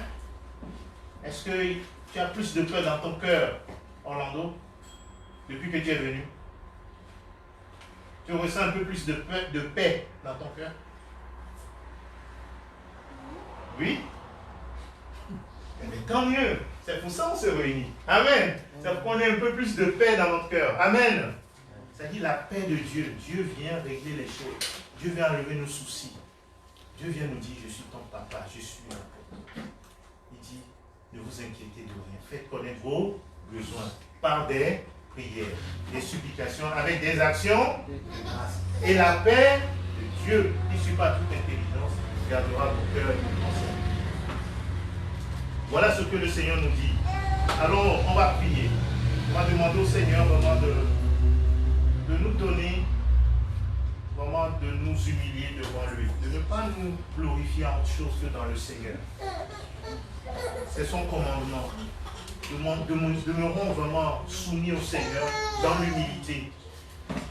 Est-ce que tu as plus de paix dans ton cœur, Orlando, depuis que tu es venu? Tu ressens un peu plus de paix dans ton cœur? Oui? Eh bien, tant mieux. C'est pour ça qu'on se réunit. Amen. C'est pour qu'on ait un peu plus de paix dans notre cœur. Amen. C'est-à-dire la paix de Dieu. Dieu vient régler les choses. Dieu vient enlever nos soucis. Dieu vient nous dire, je suis ton papa, je suis là pour toi. Il dit, ne vous inquiétez de rien. Faites connaître vos besoins par des prières, des supplications, avec des actions de grâce. Et la paix de Dieu, qui ne suit pas toute intelligence, gardera vos cœurs et vos pensées. Voilà ce que le Seigneur nous dit. Alors, on va prier. On va demander au Seigneur vraiment de nous donner, vraiment de nous humilier devant lui, de ne pas nous glorifier en autre chose que dans le Seigneur. C'est son commandement. Demeurons vraiment soumis au Seigneur dans l'humilité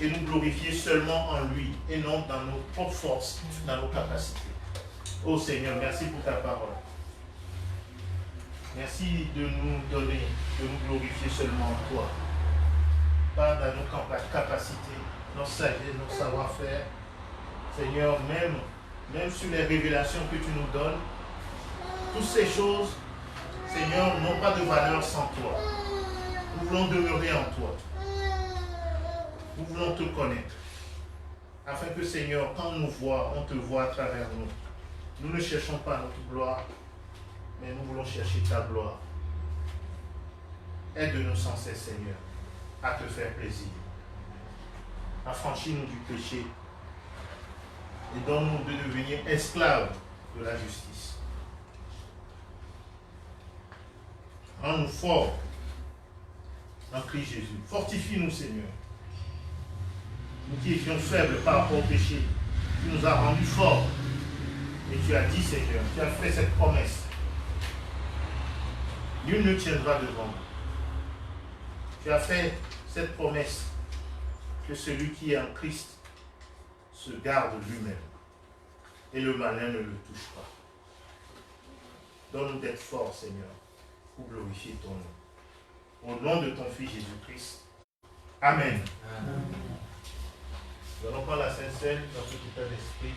et nous glorifier seulement en lui et non dans nos propres forces, dans nos capacités. Oh Seigneur, merci pour ta parole. Merci de nous donner, de nous glorifier seulement en toi. Pas dans nos capacités, nos sagesse, nos savoir-faire. Seigneur, même sur les révélations que tu nous donnes, toutes ces choses, Seigneur, n'ont pas de valeur sans toi. Nous voulons demeurer en toi. Nous voulons te connaître. Afin que, Seigneur, quand on nous voit, on te voit à travers nous. Nous ne cherchons pas notre gloire, mais nous voulons chercher ta gloire. Aide-nous sans cesse, Seigneur, à te faire plaisir. Affranchis-nous du péché et donne-nous de devenir esclaves de la justice. Rends-nous forts en Christ Jésus. Fortifie-nous, Seigneur. Nous qui étions faibles par rapport au péché, tu nous as rendus forts. Et tu as dit, Seigneur, tu as fait cette promesse. Nul ne tiendra devant nous. Tu as fait cette promesse que celui qui est en Christ se garde lui-même et le malin ne le touche pas. Donne-nous d'être forts, Seigneur, pour glorifier ton nom. Au nom de ton Fils Jésus-Christ. Amen. Amen. Nous allons prendre la Sainte Seine dans cet état d'esprit.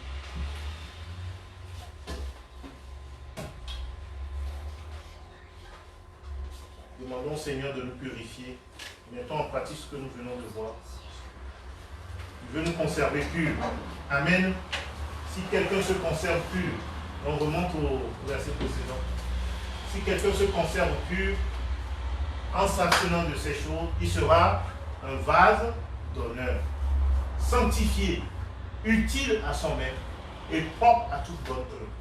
Demandons au Seigneur de nous purifier. Mettons en pratique ce que nous venons de voir. Il veut nous conserver purs. Amen. Si quelqu'un se conserve pur, on remonte au verset précédent. Si quelqu'un se conserve pur, en s'abstenant de ces choses, il sera un vase d'honneur, sanctifié, utile à son maître et propre à toute bonne œuvre.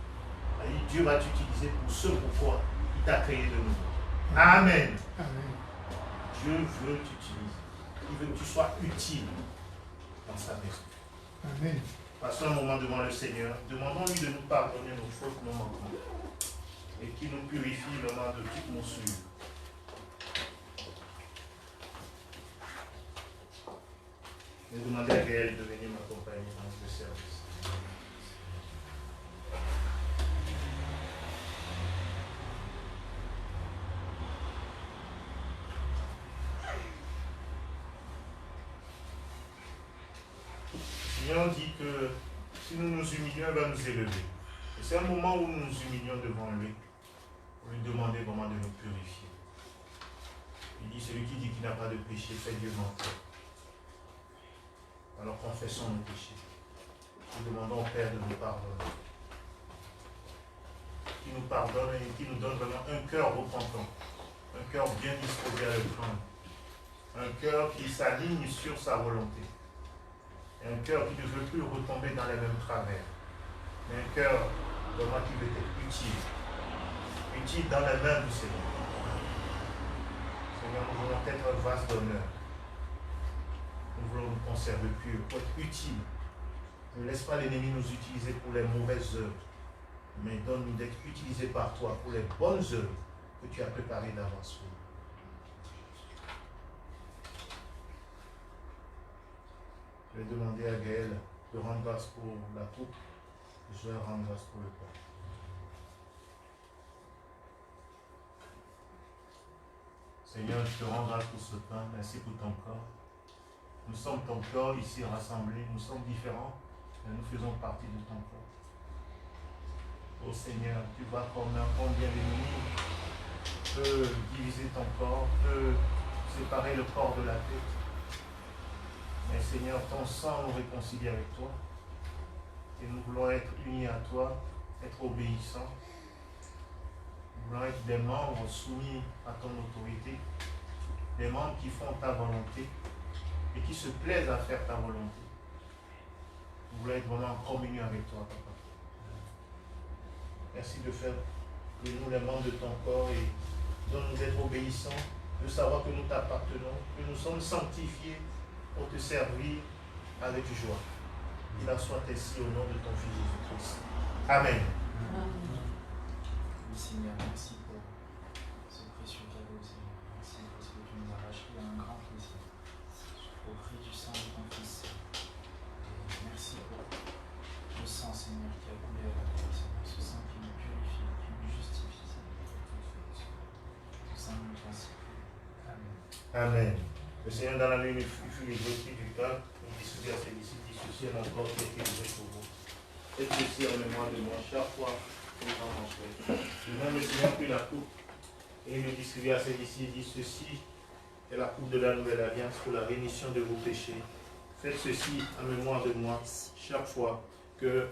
Dieu va t'utiliser pour ce pourquoi il t'a créé de nouveau. Amen. Amen. Dieu veut t'utiliser. Il veut que tu sois utile dans sa maison. Amen. Passons un moment devant le Seigneur. Demandons-lui de nous pardonner nos fautes, nos manquements. Et qu'il nous purifie vraiment de toutes nos souillures. Je vais demander à Gaël de venir m'accompagner dans ce service. Le Seigneur dit que si nous nous humilions, il va nous élever. Et c'est un moment où nous nous humilions devant lui, pour lui demander vraiment de nous purifier. Il dit, celui qui dit qu'il n'a pas de péché, fait Dieu mentir. Alors confessons nos péchés. Nous demandons au Père de nous pardonner. Qui nous pardonne et qui nous donne vraiment un cœur repentant. Un cœur bien disposé à le prendre. Un cœur qui s'aligne sur sa volonté. Un cœur qui ne veut plus retomber dans les mêmes travers. Mais un cœur vraiment qui veut être utile. Utile dans les mains du Seigneur. Seigneur, nous voulons être un vase d'honneur. Nous voulons nous conserver purs, pour être utiles. Ne laisse pas l'ennemi nous utiliser pour les mauvaises œuvres, mais donne-nous d'être utilisés par toi pour les bonnes œuvres que tu as préparées d'avance. Je vais demander à Gaël de rendre grâce pour la coupe, et je vais rendre grâce pour le pain. Seigneur, je te rends grâce pour ce pain, merci pour ton corps. Nous sommes ton corps ici rassemblés, nous sommes différents, mais nous faisons partie de ton corps. Oh Seigneur, tu vois combien l'ennemi peut diviser ton corps, peut séparer le corps de la tête. Mais Seigneur, ton sang nous réconcilie avec toi. Et nous voulons être unis à toi, être obéissants. Nous voulons être des membres soumis à ton autorité, des membres qui font ta volonté et qui se plaisent à faire ta volonté. Nous voulons être vraiment en communion avec toi, Papa. Merci de faire de nous les membres de ton corps et donne-nous d'être obéissants, de savoir que nous t'appartenons, que nous sommes sanctifiés pour te servir avec joie. Il en soit ainsi au nom de ton Fils Jésus-Christ. Amen. Oui, Seigneur, merci pour ce précieux cadeau, Seigneur. Merci parce que tu nous as racheté à un grand plaisir au prix du sang de ton Fils. Et merci pour le sang, Seigneur, qui a coulé à la croix, Seigneur. Ce sang qui nous purifie, qui nous justifie, Seigneur, pour toute faute. Tout ça nous ainsi. Amen. Amen. Le Seigneur, dans la nuit, fut livré du pain, il distribuait à ses disciples, dit ceci est mon corps qui a été livré pour vous. Faites ceci en mémoire de moi chaque fois que vous en mangerez. De même, le Seigneur prit la coupe et il le distribuait à ses disciples, dit ceci est la coupe de la nouvelle alliance pour la rémission de vos péchés. Faites ceci en mémoire de moi chaque fois que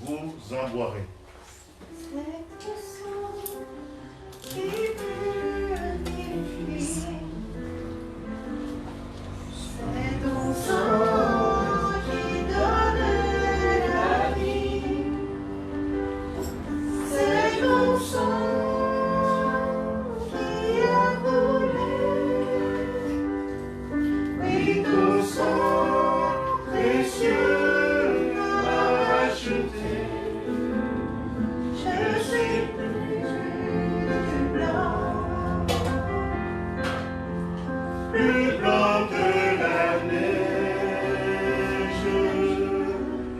vous en boirez. C'est ton sang qui donne la vie. plus blanc que la neige,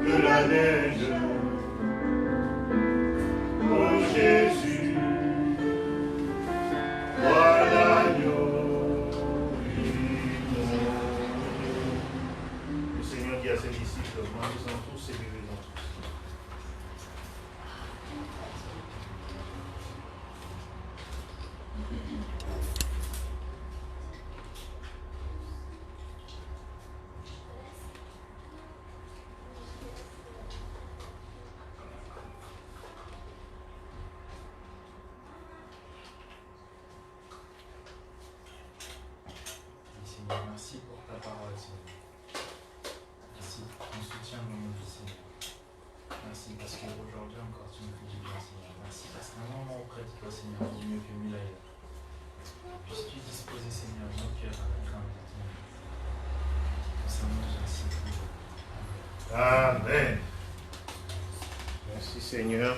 que la neige. Oh Jésus, voilà l'agneau vivant. Le Seigneur dit à ses disciples, mangez-en tous et buvez-en tous. Seigneur, merci pour ta parole, Seigneur. Merci pour ton soutien dans nos vies, Seigneur. Merci parce qu'aujourd'hui encore tu nous fais du bien, Seigneur. Merci parce qu'un moment auprès de toi, Seigneur, vaut mieux que 1000 ailleurs. Puisses-tu disposer, Seigneur, nos cœurs à la crainte de ton nom. Concernant ainsi. Amen. Merci Seigneur.